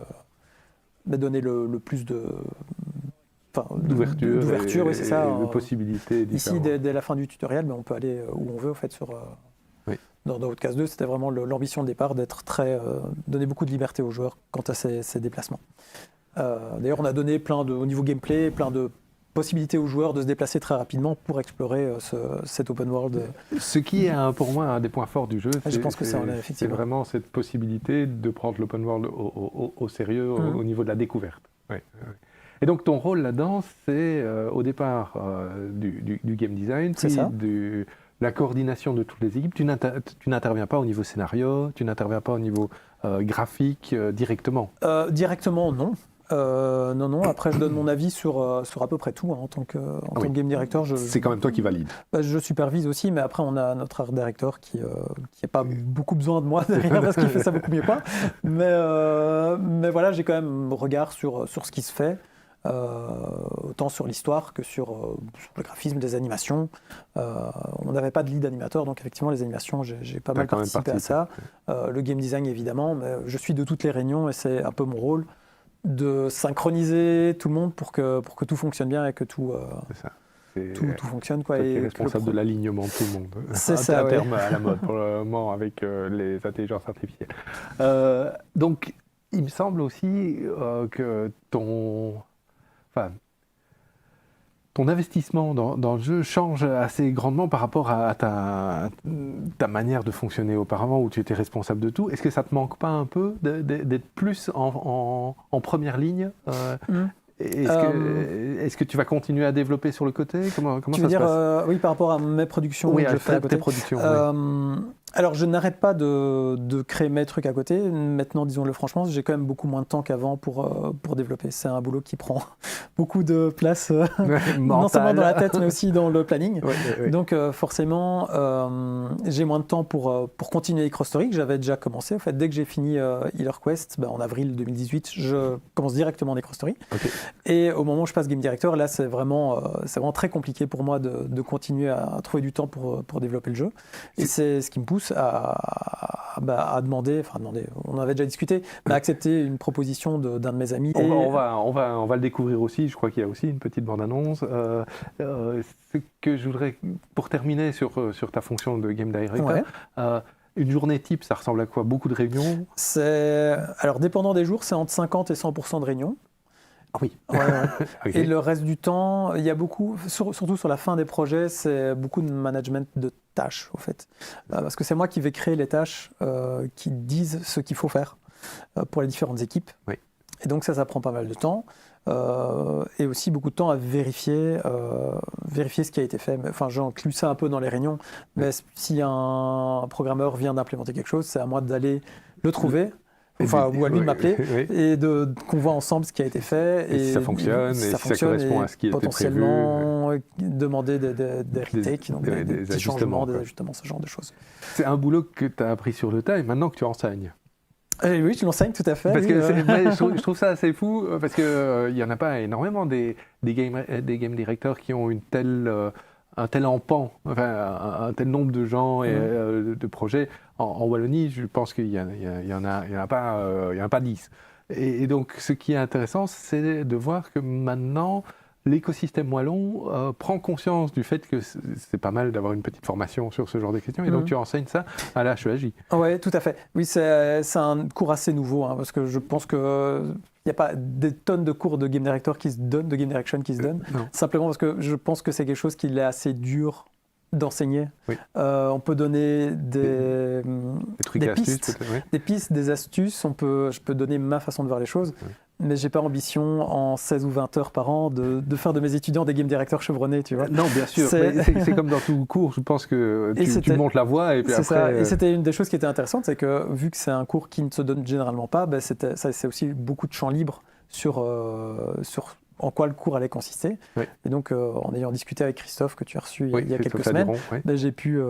B: donner le plus d'ouverture, oui, c'est ça.
A: De possibilités différentes.
B: Ici, dès la fin du tutoriel, on peut aller où on veut, en fait, dans Outcast 2, c'était vraiment l'ambition de départ d'être donner beaucoup de liberté aux joueurs quant à ces déplacements. D'ailleurs, on a donné au niveau gameplay, plein de possibilités aux joueurs de se déplacer très rapidement pour explorer cet open world.
A: Ce qui est pour moi un des points forts du jeu, c'est vraiment cette possibilité de prendre l'open world au sérieux au niveau de la découverte. Et donc ton rôle là-dedans, c'est au départ du game design, puis de la coordination de toutes les équipes. Tu n'interviens pas au niveau scénario, tu n'interviens pas au niveau graphique directement.
B: Directement, non. Non. Après, je donne mon avis sur à peu près tout en tant que game director.
A: C'est quand même toi qui valide.
B: Je supervise aussi, mais après, on a notre art director qui n'a pas beaucoup besoin de moi derrière parce qu'il fait ça beaucoup mieux que moi. Mais voilà, j'ai quand même un regard sur ce qui se fait. Autant sur l'histoire que sur le graphisme des animations. On n'avait pas de lead animateur, donc effectivement les animations, j'ai pas mal participé à ça. Le game design évidemment, mais je suis de toutes les réunions et c'est un peu mon rôle de synchroniser tout le monde pour que tout fonctionne bien et que tout fonctionne.
A: Tu es responsable de l'alignement de tout le monde.
B: C'est ça,
A: un terme à la mode pour le moment avec les intelligences artificielles. Donc il me semble aussi que ton investissement dans le jeu change assez grandement par rapport à ta manière de fonctionner auparavant, où tu étais responsable de tout. Est-ce que ça te manque pas un peu d'être plus en première ligne Est-ce que tu vas continuer à développer sur le côté? Comment
B: tu veux dire, oui, par rapport à mes productions que je fais à côté.
A: Tes productions,
B: Alors, je n'arrête pas de créer mes trucs à côté. Maintenant, disons-le franchement, j'ai quand même beaucoup moins de temps qu'avant pour développer. C'est un boulot qui prend beaucoup de place, non seulement dans la tête, mais aussi dans le planning.
A: Ouais.
B: Donc, forcément, j'ai moins de temps pour continuer Cross Story, que j'avais déjà commencé. En fait, dès que j'ai fini Healer Quest, en avril 2018, je commence directement Cross Story.
A: Okay.
B: Et au moment où je passe Game Director, là, c'est vraiment très compliqué pour moi de continuer à trouver du temps pour développer le jeu. Et c'est ce qui me pousse à demander, on avait déjà discuté, mais à accepter une proposition d'un de mes amis.
A: On va le découvrir aussi, je crois qu'il y a aussi une petite bande-annonce. Ce que je voudrais, pour terminer sur ta fonction de Game Director, une journée type, ça ressemble à quoi? Beaucoup de réunions?
B: Alors, dépendant des jours, c'est entre 50 et 100% de réunions.
A: Ah oui.
B: Okay. Et le reste du temps, il y a beaucoup, surtout sur la fin des projets, c'est beaucoup de management de tâches, au fait. Parce que c'est moi qui vais créer les tâches qui disent ce qu'il faut faire pour les différentes équipes.
A: Oui.
B: Et donc ça prend pas mal de temps. Et aussi beaucoup de temps à vérifier ce qui a été fait. Enfin, j'inclus ça un peu dans les réunions. Mais si un programmeur vient d'implémenter quelque chose, c'est à moi d'aller le trouver. Ou à lui de m'appeler et qu'on voit ensemble ce qui a été fait
A: et si ça fonctionne et si ça correspond à ce qui était prévu,
B: potentiellement demander des retakes, donc des petits changements, des ajustements, ce genre de choses.
A: C'est un boulot que tu as appris sur le tas et maintenant que tu enseignes.
B: Oui, je l'enseigne tout à fait.
A: Parce que je trouve ça assez fou parce qu'il n'y en a pas énormément des game directors qui ont un tel empan, un tel nombre de gens et de projets. En Wallonie, je pense qu'il n'y en a pas 10. Et donc, ce qui est intéressant, c'est de voir que maintenant, l'écosystème wallon prend conscience du fait que c'est pas mal d'avoir une petite formation sur ce genre de questions. Et donc, tu enseignes ça à la HEAJ.
B: Oui, tout à fait. Oui, c'est un cours assez nouveau, parce que je pense que il n'y a pas des tonnes de cours de game director qui se donnent, de game direction qui se donnent. Simplement parce que je pense que c'est quelque chose qui est assez dur d'enseigner.
A: Oui.
B: On peut donner des pistes, des pistes, des astuces. Je peux donner ma façon de voir les choses. Mais j'ai pas ambition en 16 ou 20 heures par an de faire de mes étudiants des game directors chevronnés, tu vois.
A: Non, bien sûr. C'est comme dans tout cours, je pense que tu montes la voie et puis après...
B: Ça. Et c'était une des choses qui était intéressante, c'est que vu que c'est un cours qui ne se donne généralement pas, c'est aussi beaucoup de champ libre sur en quoi le cours allait consister.
A: Oui.
B: Et donc, en ayant discuté avec Christophe, que tu as reçu il y a quelques semaines, j'ai pu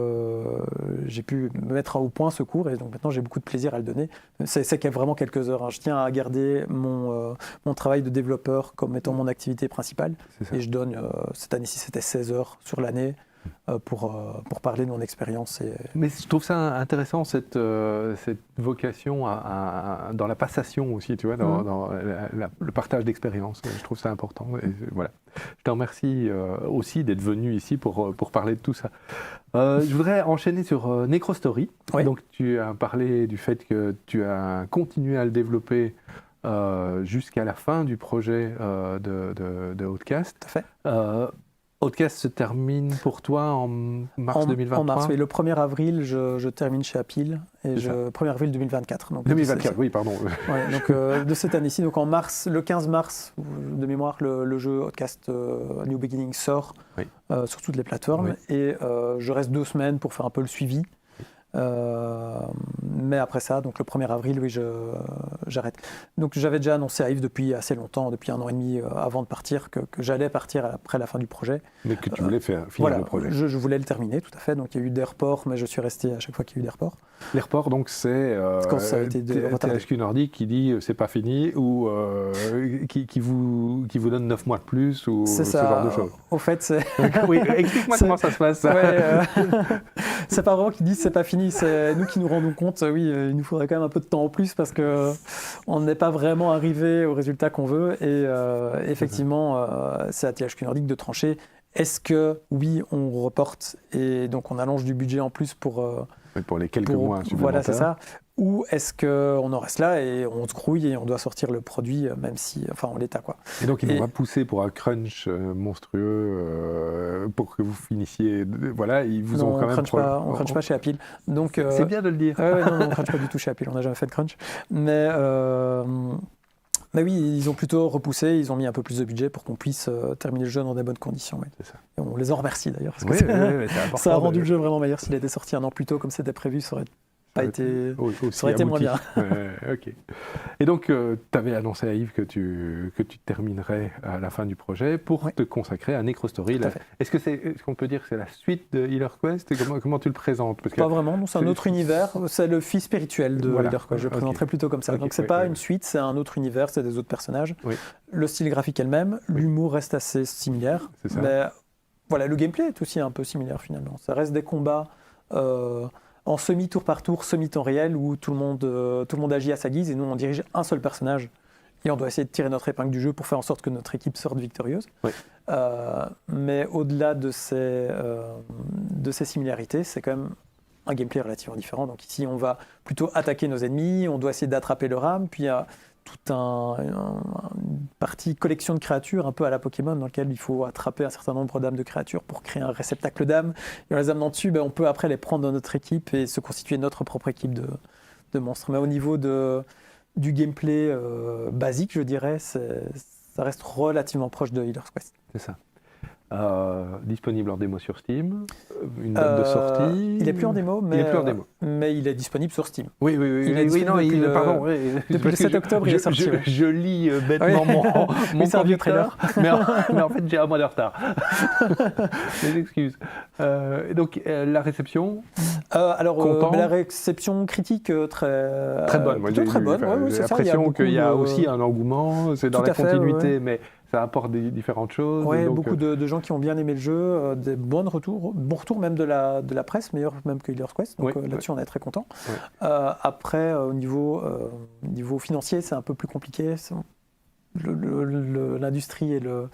B: mettre au point ce cours et donc maintenant j'ai beaucoup de plaisir à le donner. C'est vraiment quelques heures. Je tiens à garder mon travail de développeur comme étant mon activité principale. Et je donne, cette année-ci, c'était 16 heures sur l'année. Pour parler de mon expérience.
A: Mais je trouve ça intéressant, cette vocation dans la passation aussi, tu vois, dans le partage d'expérience. Je trouve ça important. Et voilà. Je te remercie aussi d'être venu ici pour parler de tout ça. Je voudrais enchaîner sur Necrostory.
B: Oui.
A: Donc, tu as parlé du fait que tu as continué à le développer jusqu'à la fin du projet de Outcast.
B: Tout à fait.
A: Outcast se termine pour toi en mars 2023 ?
B: En mars, oui. Le 1er avril, je termine chez Apple. Et 1er avril 2024. Donc
A: 2024, oui, pardon.
B: Ouais, donc de cette année-ci, donc en mars, le 15 mars, de mémoire, le jeu Outcast New Beginning sort sur toutes les plateformes. Et je reste 2 semaines pour faire un peu le suivi. Mais après ça, donc le 1er avril, oui, j'arrête. Donc j'avais déjà annoncé à Yves depuis assez longtemps, depuis 1 an et demi avant de partir, que j'allais partir après la fin du projet.
A: Mais que tu voulais finir le projet.
B: Je voulais le terminer, tout à fait. Donc il y a eu des reports, mais je suis resté à chaque fois qu'il y a eu des reports.
A: Les reports, donc c'est
B: quand ça a été
A: THQ Nordic qui dit c'est pas fini ou qui vous donne 9 mois de plus ou ce genre de choses.
B: Au fait, c'est...
A: Oui, explique-moi comment ça se passe. Ça.
B: C'est pas vraiment qu'ils disent c'est pas fini, c'est nous qui nous rendons compte, oui, il nous faudrait quand même un peu de temps en plus parce qu'on n'est pas vraiment arrivé au résultat qu'on veut. Et effectivement, c'est à THQ Nordic de trancher. Est-ce que, oui, on reporte et donc on allonge du budget en plus pour
A: les quelques mois supplémentaires.
B: Voilà, c'est ça. Ou est-ce qu'on en reste là et on se grouille et on doit sortir le produit, même si, enfin, en l'état, quoi.
A: Et donc, ils vont pas pousser pour un crunch monstrueux pour que vous finissiez. Voilà, ils vous ont quand même.
B: On crunch pas chez Apple. Donc,
A: c'est bien de le dire.
B: Non, on crunch pas du tout chez Apple. On n'a jamais fait de crunch. Mais oui, ils ont plutôt repoussé, ils ont mis un peu plus de budget pour qu'on puisse terminer le jeu dans des bonnes conditions. Oui.
A: C'est ça.
B: Et on les en remercie d'ailleurs. Parce
A: que
B: ça a rendu le jeu vraiment meilleur. S'il était sorti 1 an plus tôt comme c'était prévu, ça aurait pas été, ça aurait été moins bien.
A: Ok. Et donc, tu avais annoncé à Yves que tu terminerais à la fin du projet pour te consacrer à Necrostory. Est-ce qu'on peut dire que c'est la suite de Healer Quest ? Comment tu le présentes ?
B: Pas vraiment, non, c'est un autre univers. C'est le fils spirituel de Healer Quest. Je le présenterai plutôt comme ça. Donc, c'est pas une suite, c'est un autre univers, c'est des autres personnages. Le style graphique est le même, l'humour reste assez similaire.
A: C'est ça.
B: Mais voilà, le gameplay est aussi un peu similaire finalement. Ça reste des combats en semi-tour par tour, semi-temps réel, où tout le monde agit à sa guise et nous on dirige un seul personnage et on doit essayer de tirer notre épingle du jeu pour faire en sorte que notre équipe sorte victorieuse. Mais au-delà de ces similarités, c'est quand même un gameplay relativement différent. Donc ici on va plutôt attaquer nos ennemis, on doit essayer d'attraper leur âme, puis il y a toute une partie collection de créatures un peu à la Pokémon dans lequel il faut attraper un certain nombre d'âmes de créatures pour créer un réceptacle d'âmes. Et en les amenant dessus, on peut après les prendre dans notre équipe et se constituer notre propre équipe de monstres. Mais au niveau du gameplay basique, je dirais, ça reste relativement proche de Healer's Quest.
A: C'est ça. Disponible en démo sur Steam, une date de sortie.
B: Il n'est plus en démo, mais il est disponible sur Steam.
A: Oui, pardon.
B: Depuis le 7 octobre, il est sorti.
A: Je lis bêtement mon conducteur, mais en fait, j'ai un mois de retard. Mes excuses. Donc, la réception
B: la réception critique très
A: bonne.
B: Plutôt très bonne.
A: J'ai l'impression qu'il y a aussi un engouement, c'est dans la continuité, mais ça apporte différentes choses.
B: Oui, beaucoup de gens qui ont bien aimé le jeu, des bons retours même de la presse, meilleurs même que Healer's Quest, donc là-dessus on est très content. Après, au niveau financier, c'est un peu plus compliqué. L'industrie et le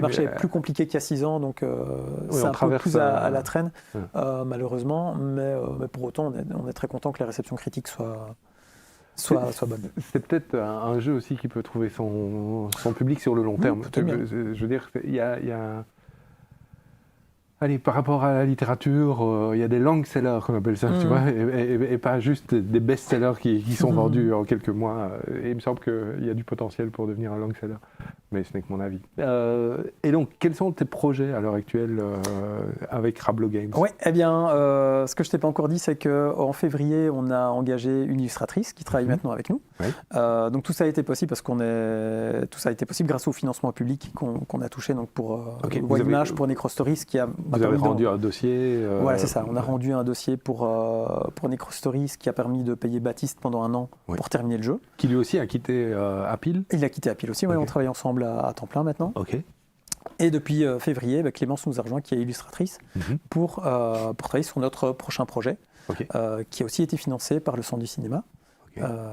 B: marché est plus compliqué qu'il y a 6 ans, donc c'est un peu plus à la traîne, malheureusement, mais pour autant on est très content que la réception critique soit bonne.
A: C'est peut-être un jeu aussi qui peut trouver son public sur le long terme. Je veux dire, il y a Allez, par rapport à la littérature, il y a des long sellers qu'on appelle ça, tu vois, et pas juste des best-sellers qui sont vendus en quelques mois. Et il me semble qu'il y a du potentiel pour devenir un long seller, mais ce n'est que mon avis. Et donc, quels sont tes projets à l'heure actuelle avec Rablo Games ?
B: Oui, eh bien, ce que je ne t'ai pas encore dit, c'est qu'en février, on a engagé une illustratrice qui travaille maintenant avec nous.
A: Oui.
B: Donc tout ça a été possible tout ça a été possible grâce au financement public qu'on a touché donc pour Webimage, pour Necrostories, qui a
A: Vous avez rendu un dossier
B: Voilà, c'est ça. On a rendu un dossier pour Necrostories qui a permis de payer Baptiste pendant 1 an pour terminer le jeu.
A: Qui lui aussi a quitté Apple.
B: Il a quitté Apple aussi, on travaille ensemble à temps plein maintenant. Et depuis février, Clémence nous a rejoint, qui est illustratrice, pour travailler sur notre prochain projet, qui a aussi été financé par le Centre du cinéma.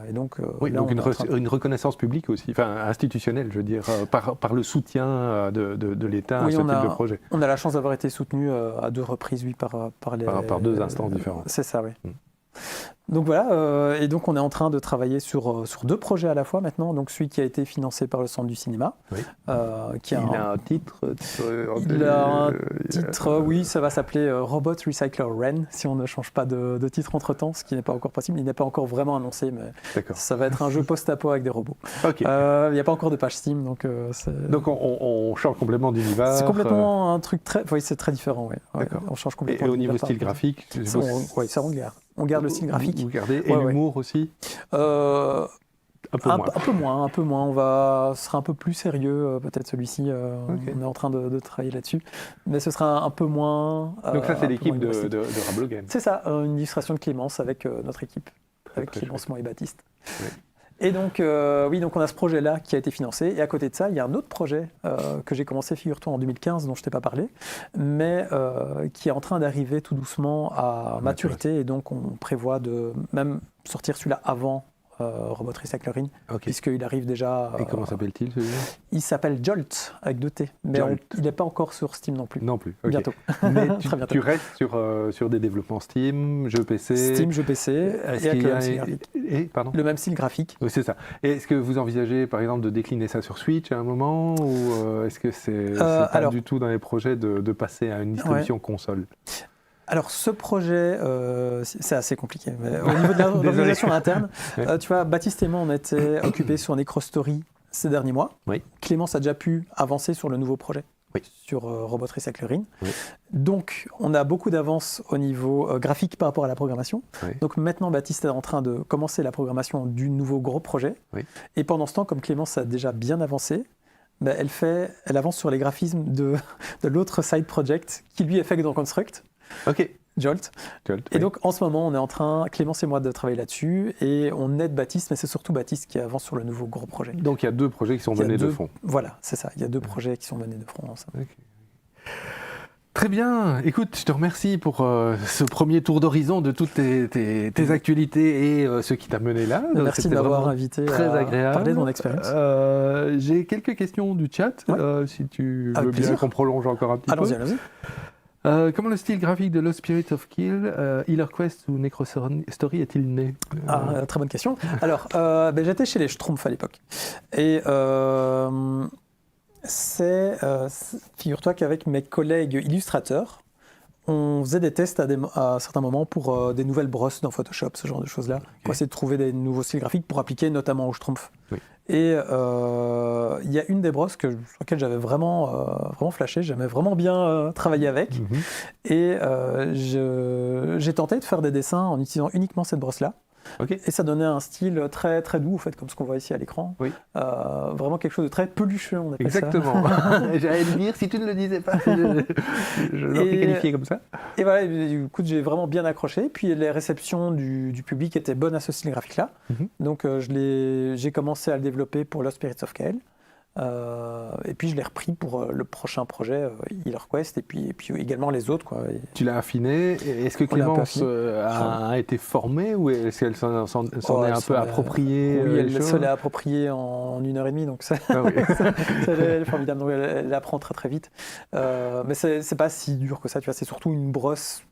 B: Et donc,
A: donc une reconnaissance publique aussi, enfin institutionnelle, je veux dire, par le soutien de l'État à ce type de projet.
B: On a la chance d'avoir été soutenu à 2 reprises, par
A: 2 instances différentes.
B: C'est ça, oui. Donc voilà, et donc on est en train de travailler sur 2 projets à la fois maintenant. Donc celui qui a été financé par le Centre du cinéma.
A: Oui.
B: Il
A: a un titre.
B: Il a un titre, oui, ça va s'appeler Robot Recycler Ren, si on ne change pas de titre entre-temps, ce qui n'est pas encore possible. Il n'est pas encore vraiment annoncé, mais ça va être un jeu post-apo avec des robots.
A: Okay.
B: Il n'y a pas encore de page Steam, donc...
A: Donc on change complètement d'univers.
B: C'est complètement un truc très... Oui, c'est très différent, oui.
A: D'accord.
B: On change complètement.
A: Et au niveau style graphique,
B: oui, ça on garde. On garde le style graphique.
A: Vous gardez. Et l'humour aussi
B: un peu moins. Ce sera un peu plus sérieux, peut-être celui-ci. On est en train de travailler là-dessus. Mais ce sera un peu moins.
A: Donc ça, c'est l'équipe de Rablo Games.
B: C'est ça, une illustration de Clémence avec notre équipe, avec Clémence, moi et Baptiste. Oui. Et donc, donc on a ce projet-là qui a été financé. Et à côté de ça, il y a un autre projet que j'ai commencé, figure-toi, en 2015, dont je ne t'ai pas parlé, mais qui est en train d'arriver tout doucement à maturité. Et donc, on prévoit de même sortir celui-là avant Robot Recycler Ren, puisqu'il arrive déjà...
A: Et comment s'appelle-t-il, celui-là ?
B: Il s'appelle Jolt, avec 2 T. Mais il n'est pas encore sur Steam non plus.
A: Non plus,
B: bientôt.
A: Mais tu restes sur des développements Steam, jeux PC...
B: Steam, jeux PC, et avec le même style graphique. Le même style graphique.
A: Oui, c'est ça. Et est-ce que vous envisagez, par exemple, de décliner ça sur Switch à un moment, ou est-ce que c'est pas du tout dans les projets de passer à une distribution console ?
B: Alors, ce projet, c'est assez compliqué. Mais au niveau de l'organisation interne, tu vois, Baptiste et moi, on était occupés sur Necrostory ces derniers mois.
A: Oui.
B: Clémence a déjà pu avancer sur le nouveau projet, sur Robot Recycler Ren. Oui. Donc, on a beaucoup d'avance au niveau graphique par rapport à la programmation. Oui. Donc, maintenant, Baptiste est en train de commencer la programmation du nouveau gros projet. Oui. Et pendant ce temps, comme Clémence a déjà bien avancé, elle avance sur les graphismes de l'autre side project qui, lui, est fait dans Construct. Jolt. Et donc en ce moment, on est en train, Clémence et moi, de travailler là-dessus et on aide Baptiste, mais c'est surtout Baptiste qui avance sur le nouveau gros projet.
A: Donc il y a 2 projets qui sont menés de front.
B: Voilà, c'est ça. Il y a 2 projets qui sont menés de front ensemble.
A: Très bien. Écoute, je te remercie pour ce premier tour d'horizon de toutes tes actualités et ce qui t'a mené là.
B: Merci de m'avoir invité à parler de mon expérience.
A: J'ai quelques questions du chat, si tu veux bien qu'on prolonge encore un petit peu.
B: Allons-y.
A: Comment le style graphique de Lost Spirit of Kill, Healer Quest ou Necrostory est-il né ?
B: Très bonne question. Alors, j'étais chez les Schtroumpfs à l'époque. Et figure-toi qu'avec mes collègues illustrateurs, on faisait des tests à certains moments pour des nouvelles brosses dans Photoshop, ce genre de choses-là, pour essayer de trouver des nouveaux styles graphiques pour appliquer notamment aux Schtroumpfs. Oui. Et il y a une des brosses sur laquelle j'avais vraiment flashé, j'aimais vraiment bien travailler avec. Et j'ai tenté de faire des dessins en utilisant uniquement cette brosse-là. Et ça donnait un style très, très doux, en fait, comme ce qu'on voit ici à l'écran. Oui. Vraiment quelque chose de très pelucheux, on appelle ça.
A: Exactement. J'allais le dire, si tu ne le disais pas, je l'aurais qualifié comme ça.
B: Et voilà, du coup, j'ai vraiment bien accroché. Puis les réceptions du public étaient bonnes à ce style graphique-là. Donc j'ai commencé à le développer pour Lost Spirits of Kael. Et puis je l'ai repris pour le prochain projet, Healer Quest, et puis également les autres.
A: Tu l'as affiné. Est-ce que Clémence a été formée ou est-ce qu'elle s'en est un peu appropriée?
B: Oui, elle se l'est appropriée en 1h30, donc ça, elle est formidable. Donc elle apprend très très vite. Mais c'est pas si dur que ça, tu vois, c'est surtout une brosse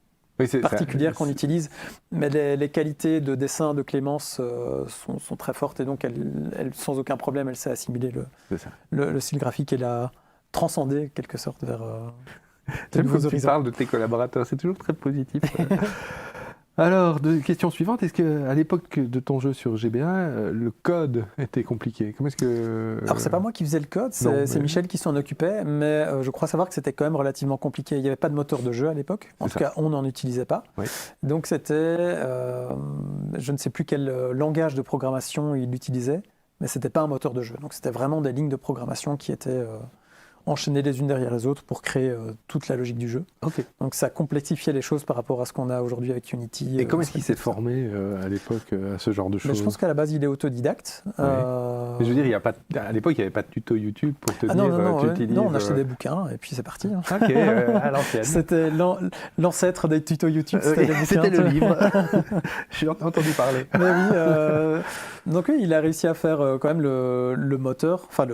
B: particulière qu'on utilise, mais les qualités de dessin de Clémence sont très fortes et donc elle, sans aucun problème, elle sait assimiler le style graphique et l'a transcender quelque sorte vers de nouveaux horizons.
A: Tu parles de tes collaborateurs, c'est toujours très positif. Alors, question suivante, est-ce qu'à l'époque de ton jeu sur GBA, le code était compliqué? Comment est-ce que...
B: Alors, c'est pas moi qui faisais le code, c'est Michel qui s'en occupait, mais je crois savoir que c'était quand même relativement compliqué. Il n'y avait pas de moteur de jeu à l'époque, en tout cas, on n'en utilisait pas. Oui. Donc, c'était, je ne sais plus quel langage de programmation il utilisait, mais c'était pas un moteur de jeu. Donc, c'était vraiment des lignes de programmation qui étaient... enchaîner les unes derrière les autres pour créer toute la logique du jeu. Donc ça complexifiait les choses par rapport à ce qu'on a aujourd'hui avec Unity.
A: Et comment est-ce qu'il s'est formé à l'époque à ce genre de choses?
B: Je pense qu'à la base il est autodidacte.
A: Mais je veux dire, à l'époque il n'y avait pas de tuto YouTube pour te dire tu utilises...
B: Non, on achetait des bouquins et puis c'est parti.
A: Ok, à l'ancienne.
B: C'était l'ancêtre des tutos YouTube, c'était les bouquins.
A: C'était le livre. J'ai entendu parler.
B: Mais oui, donc il a réussi à faire quand même le moteur, enfin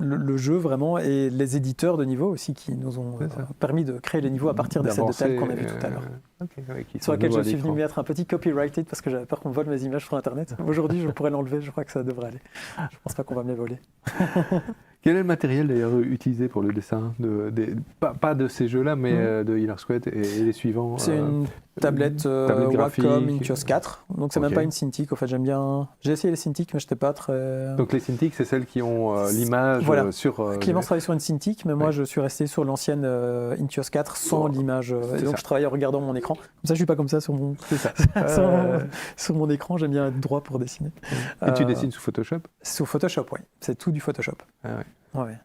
B: le jeu vraiment et les éditeurs de niveaux aussi qui nous ont permis de créer les niveaux à partir des sets de table qu'on a vu tout à l'heure. Sur laquelle je suis venu mettre un petit copyrighted parce que j'avais peur qu'on vole mes images sur Internet. Aujourd'hui, je pourrais l'enlever, je crois que ça devrait aller. Je pense pas qu'on va me les voler.
A: Quel est le matériel d'ailleurs utilisé pour le dessin pas de ces jeux-là, mais de Healer's Quest et les suivants?
B: C'est une tablette Wacom Intuos 4. Donc c'est même pas une Cintiq. En fait, j'ai essayé les Cintiq, mais je n'étais pas très.
A: Donc les Cintiq, c'est celles qui ont l'image sur.
B: Clémence travaille sur une Cintiq, mais moi je suis resté sur l'ancienne Intuos 4 sans l'image. Et donc je travaille en regardant mon écran. Comme ça, je suis pas comme ça sur mon. sur mon écran. J'aime bien être droit pour dessiner.
A: Et tu dessines sous Photoshop?
B: Sous Photoshop, oui. C'est tout du Photoshop.
A: Ah
B: ouais.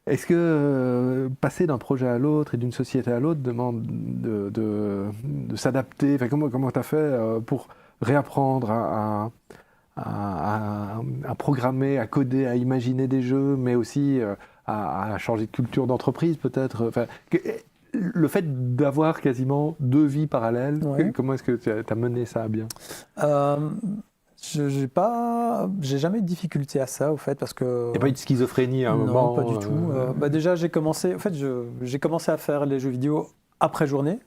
A: Est-ce que passer d'un projet à l'autre et d'une société à l'autre demande de s'adapter? Enfin, comment tu as fait pour réapprendre à programmer, à coder, à imaginer des jeux, mais aussi à changer de culture d'entreprise peut-être? Enfin, le fait d'avoir quasiment 2 vies parallèles, comment est-ce que tu as mené ça à bien?
B: J'ai jamais eu de difficulté à ça, au fait, parce que...
A: Il n'y a pas eu de schizophrénie à un moment?
B: Non, pas du tout. Déjà, j'ai commencé à faire les jeux vidéo après journée.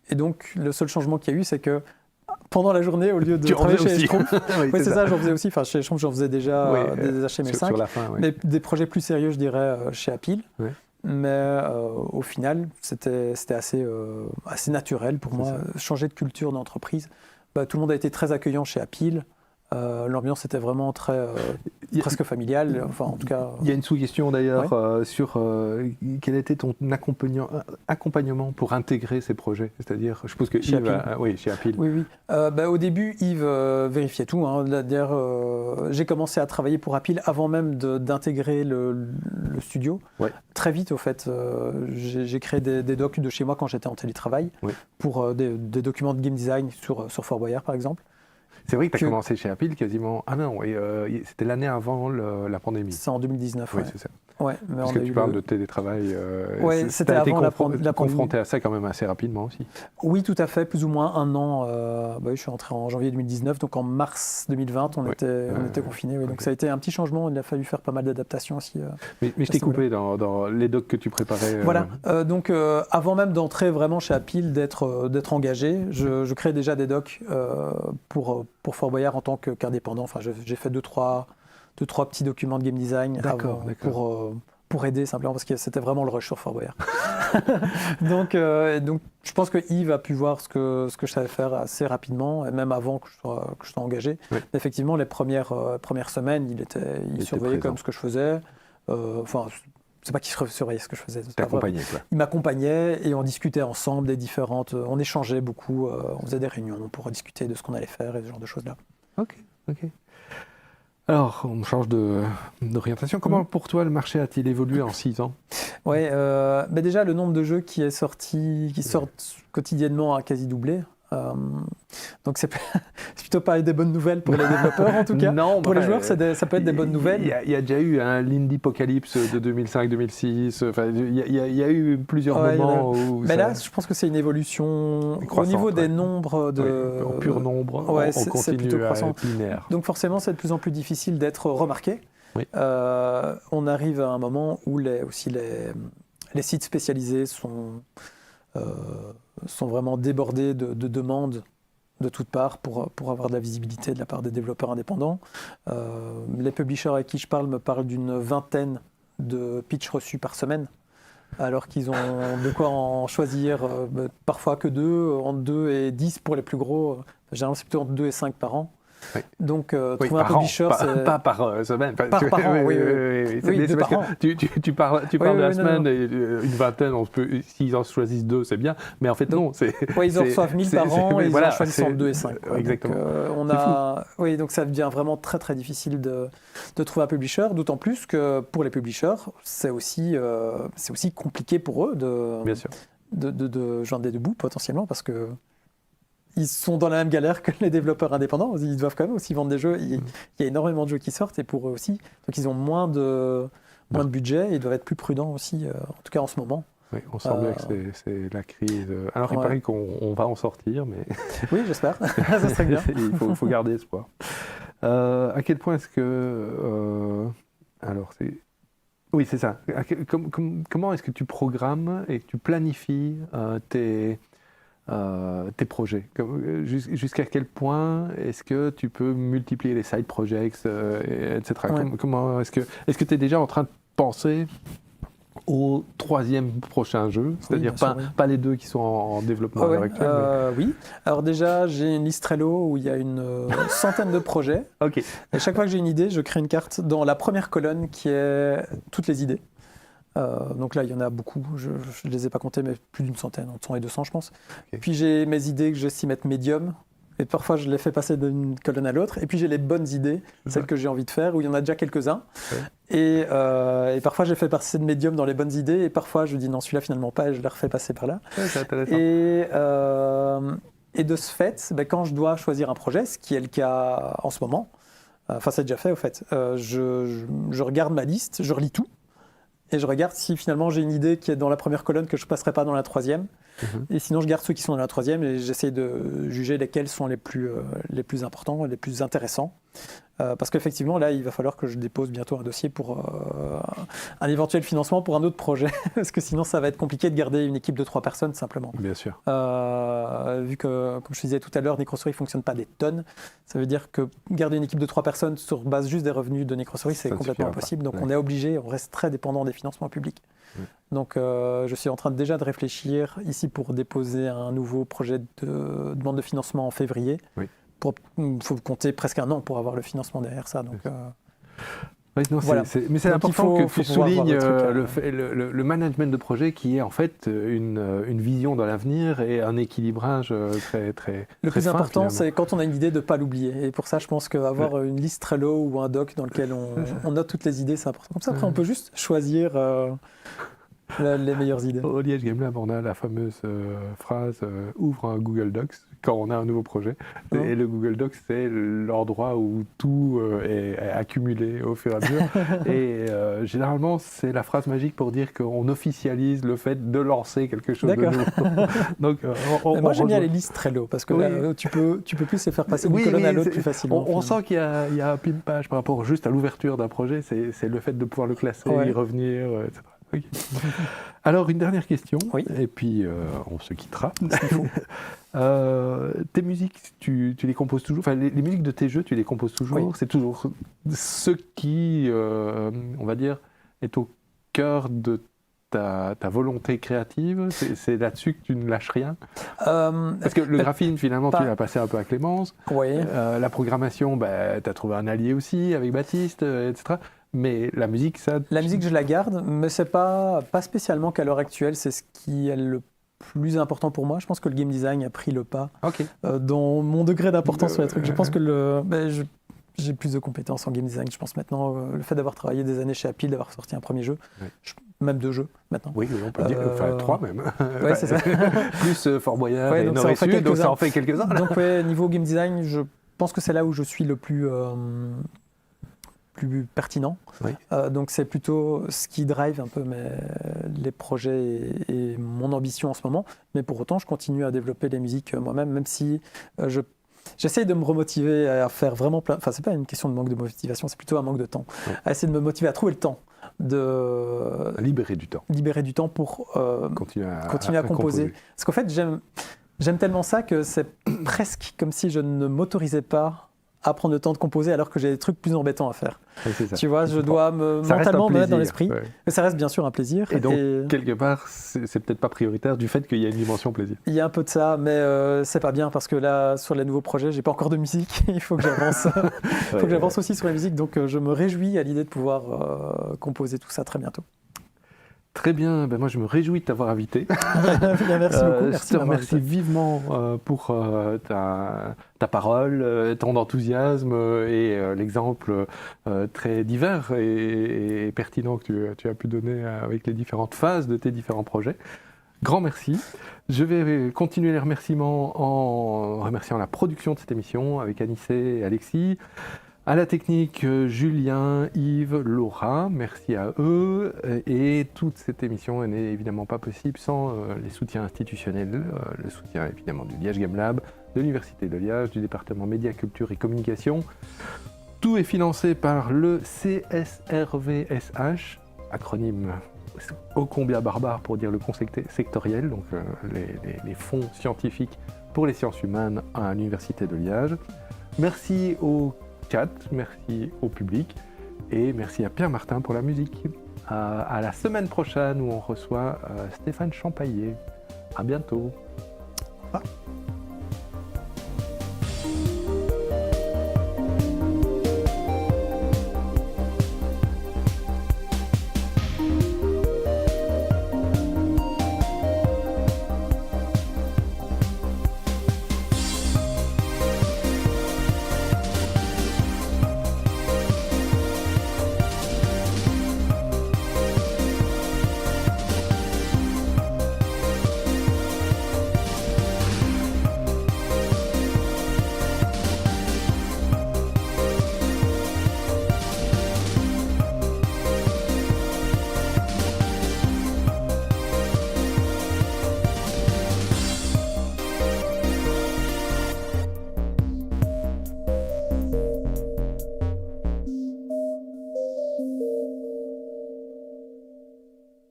B: Et donc, le seul changement qu'il y a eu, c'est que pendant la journée, au lieu de travailler chez Schtroumpf, oui, c'est ça, j'en faisais aussi. Enfin, chez Schtroumpf, j'en faisais déjà des HTML5.
A: Sur la fin,
B: mais des projets plus sérieux, je dirais, chez Apple.
A: Ouais.
B: Mais au final, c'était assez naturel pour moi. Changer de culture d'entreprise. Tout le monde a été très accueillant chez Apple. L'ambiance était vraiment presque familiale. Enfin, en tout cas,
A: il y a une sous-question d'ailleurs sur quel était ton accompagnement pour intégrer ces projets. C'est-à-dire, je suppose que
B: chez
A: Yves,
B: Apple.
A: Chez Apple.
B: Oui. Au début, Yves vérifiait tout. J'ai commencé à travailler pour Apple avant même d'intégrer le studio. Ouais. Très vite, au fait, j'ai créé des docs de chez moi quand j'étais en télétravail pour des documents de game design sur Fort Boyard, par exemple.
A: C'est vrai que tu as commencé chez Apple quasiment... Ah non, c'était l'année avant la pandémie.
B: C'est en 2019,
A: oui. C'est ça.
B: Ouais, mais
A: parce que tu parles de télétravail.
B: C'était avant la pandémie.
A: Confronté à ça quand même assez rapidement aussi.
B: Oui, tout à fait, plus ou moins 1 an. Je suis rentré en janvier 2019, donc en mars 2020, on était confinés. Oui, donc ça a été un petit changement, il a fallu faire pas mal d'adaptations aussi.
A: Mais je t'ai coupé dans les docs que tu préparais.
B: Voilà, donc avant même d'entrer vraiment chez Apple, d'être engagé, je crée déjà des docs pour Fort Boyard en tant qu'indépendant. Enfin, j'ai fait 2-3 petits documents de game design pour aider simplement parce que c'était vraiment le rush sur Fort Boyard. donc je pense que Yves a pu voir ce que je savais faire assez rapidement, et même avant que je sois engagé. Oui. Effectivement, les premières semaines, il surveillait comme ce que je faisais. C'est pas qu'il surveillait ce que je faisais. Il m'accompagnait et on discutait ensemble des différentes... On échangeait beaucoup, on faisait des réunions pour discuter de ce qu'on allait faire et ce genre de choses-là.
A: Ok. Alors, on change d'orientation. Comment pour toi le marché a-t-il évolué en 6 ans?
B: Oui, déjà le nombre de jeux qui sortent quotidiennement a quasi doublé. Donc c'est plutôt pas des bonnes nouvelles pour les développeurs en tout cas. Non, pour les joueurs, ça peut être des bonnes nouvelles.
A: Il y a déjà eu l'Indiepocalypse de 2005-2006. Il y a eu plusieurs moments où...
B: Mais là, je pense que c'est une évolution au niveau des nombres.
A: En pur nombre, on continue à être linéaire.
B: Donc forcément, c'est de plus en plus difficile d'être remarqué. Oui. On arrive à un moment où les sites spécialisés sont vraiment débordés de demandes de toutes parts pour avoir de la visibilité de la part des développeurs indépendants. Les publishers avec qui je parle me parlent d'une 20aine de pitchs reçus par semaine, alors qu'ils ont de quoi en choisir parfois que 2, entre 2 et 10 pour les plus gros. Généralement, c'est plutôt entre 2 et 5 par an. Oui. Donc, trouver un publisher, c'est...
A: Pas par semaine.
B: Par an, oui.
A: C'est parce que tu parles de la semaine, et une vingtaine, s'ils en choisissent 2, c'est bien. Mais en fait, non.
B: Ils en reçoivent 1000 par an et ils en choisissent entre 2 et 5.
A: Exactement.
B: Donc ça devient vraiment très très difficile de trouver un publisher, d'autant plus que pour les publishers, c'est aussi compliqué pour eux de joindre des deux bouts potentiellement, parce que ils sont dans la même galère que les développeurs indépendants. Ils doivent quand même aussi vendre des jeux. Il y a énormément de jeux qui sortent et pour eux aussi. Donc ils ont moins de budget et ils doivent être plus prudents aussi, en tout cas en ce moment.
A: Oui, on sent bien que c'est la crise. Alors il paraît qu'on va en sortir, mais...
B: Oui, j'espère. Ça serait bien.
A: Il faut garder espoir. À quel point est-ce que... Alors, oui, c'est ça. Comment est-ce que tu programmes et que tu planifies tes projets? Jusqu'à quel point est-ce que tu peux multiplier les side projects, etc.
B: Ouais.
A: Comment est-ce que tu es déjà en train de penser au 3e prochain jeu, c'est-à-dire pas les 2 qui sont en développement à l'heure actuelle.
B: Oui. Alors déjà, j'ai une liste Trello où il y a une centaine de projets.
A: Ok.
B: Et chaque fois que j'ai une idée, je crée une carte dans la première colonne qui est toutes les idées. Donc là, il y en a beaucoup. Je ne les ai pas comptés, mais plus d'une centaine, entre 100 et 200, je pense. Okay. Puis j'ai mes idées que j'estime être médium. Et parfois, je les fais passer d'une colonne à l'autre. Et puis, j'ai les bonnes idées, celles que j'ai envie de faire, où il y en a déjà quelques-uns. Ouais. Et parfois, je les fais passer de médium dans les bonnes idées. Et parfois, je dis non, celui-là, finalement pas, et je les refais passer par là.
A: Ouais, c'est intéressant.
B: Et de ce fait, quand je dois choisir un projet, ce qui est le cas en ce moment, enfin, c'est déjà fait, au fait, je regarde ma liste, je relis tout. Et je regarde si finalement j'ai une idée qui est dans la première colonne que je ne passerai pas dans la 3e. Et sinon, je garde ceux qui sont dans la 3e et j'essaie de juger lesquels sont les plus importants, les plus intéressants. Parce qu'effectivement, là, il va falloir que je dépose bientôt un dossier pour un éventuel financement pour un autre projet. Parce que sinon, ça va être compliqué de garder une équipe de 3 personnes, simplement.
A: Bien sûr.
B: Vu que, comme je disais tout à l'heure, Necrostory ne fonctionne pas des tonnes. Ça veut dire que garder une équipe de 3 personnes sur base juste des revenus de Necrostory, c'est complètement impossible. Donc, on est obligé, on reste très dépendant des financements publics. Donc, je suis en train déjà de réfléchir ici pour déposer un nouveau projet de demande de financement en février. Il faut compter presque un an pour avoir le financement derrière ça. Donc,
A: voilà. Mais c'est important que tu soulignes le management de projet qui est en fait une vision dans l'avenir et un équilibrage très, très
B: Le plus
A: fin,
B: important, c'est quand on a une idée de ne pas l'oublier. Et pour ça, je pense qu'avoir une liste Trello ou un doc dans lequel on note toutes les idées, c'est important. Comme ça, après, on peut juste choisir les meilleures idées.
A: Au Liège Game Lab, on a la fameuse phrase ouvre un Google Docs quand on a un nouveau projet. Et le Google Docs, c'est l'endroit où tout est accumulé au fur et à mesure. Et généralement, c'est la phrase magique pour dire qu'on officialise le fait de lancer quelque chose de nouveau. Donc,
B: moi, j'aime bien les listes Trello parce que là, tu peux plus les faire passer d'une colonne à l'autre plus facilement.
A: On sent qu'il y a un pimpage par rapport juste à l'ouverture d'un projet. C'est le fait de pouvoir le classer, y revenir, etc. Okay. Alors, une dernière question, et puis on se quittera. Tes musiques, tu les composes toujours, enfin les musiques de tes jeux, tu les composes toujours. C'est toujours ce qui, on va dire, est au cœur de ta volonté créative. C'est là-dessus que tu ne lâches rien. Parce que le graphisme, finalement, tu l'as passé un peu à Clémence. La programmation, tu as trouvé un allié aussi avec Baptiste, etc. Mais la musique, ça...
B: La musique, je la garde, mais c'est pas spécialement qu'à l'heure actuelle, c'est ce qui est le plus important pour moi. Je pense que le game design a pris le pas dans mon degré d'importance sur les trucs. Je pense que j'ai plus de compétences en game design. Je pense maintenant, le fait d'avoir travaillé des années chez Apple, d'avoir sorti un premier jeu, même 2 jeux maintenant.
A: Oui, on peut dire, enfin 3 même.
B: Oui, c'est ça.
A: Plus Fort Boyard et Nord et Sud, donc ça en fait quelques-uns.
B: Donc niveau game design, je pense que c'est là où je suis le plus pertinent. Donc c'est plutôt ce qui drive un peu les projets et mon ambition en ce moment. Mais pour autant, je continue à développer les musiques moi-même, même si j'essaye de me remotiver à faire vraiment plein... Enfin, c'est pas une question de manque de motivation, c'est plutôt un manque de temps. À essayer de me motiver à trouver le temps.
A: Libérer du temps.
B: Libérer du temps pour continuer à composer. Parce qu'en fait, j'aime tellement ça que c'est presque comme si je ne m'autorisais pas à prendre le temps de composer alors que j'ai des trucs plus embêtants à faire. Tu vois, je dois mentalement me mettre dans l'esprit. Mais ça reste bien sûr un plaisir.
A: Et donc, quelque part, c'est peut-être pas prioritaire du fait qu'il y a une dimension plaisir.
B: Il y a un peu de ça, mais c'est pas bien parce que là, sur les nouveaux projets, j'ai pas encore de musique. Il faut que j'avance. Il faut que j'avance aussi sur la musique. Donc, je me réjouis à l'idée de pouvoir composer tout ça très bientôt.
A: Très bien, moi je me réjouis de t'avoir invité.
B: Merci beaucoup.
A: Je te remercie vivement pour ta parole, ton enthousiasme et l'exemple très divers et pertinent que tu as pu donner avec les différentes phases de tes différents projets. Grand merci. Je vais continuer les remerciements en remerciant la production de cette émission avec Anissé et Alexis. À la technique, Julien, Yves, Laura, merci à eux. Et toute cette émission n'est évidemment pas possible sans les soutiens institutionnels, le soutien évidemment du Liège Game Lab, de l'Université de Liège, du département Média, Culture et Communication. Tout est financé par le CSRVSH, acronyme ô combien barbare pour dire le conseil sectoriel, donc les fonds scientifiques pour les sciences humaines à l'Université de Liège. Merci au chat, merci au public et merci à Pierre Martin pour la musique. À la semaine prochaine où on reçoit Stéphane Champaillet. À bientôt.
B: Au revoir.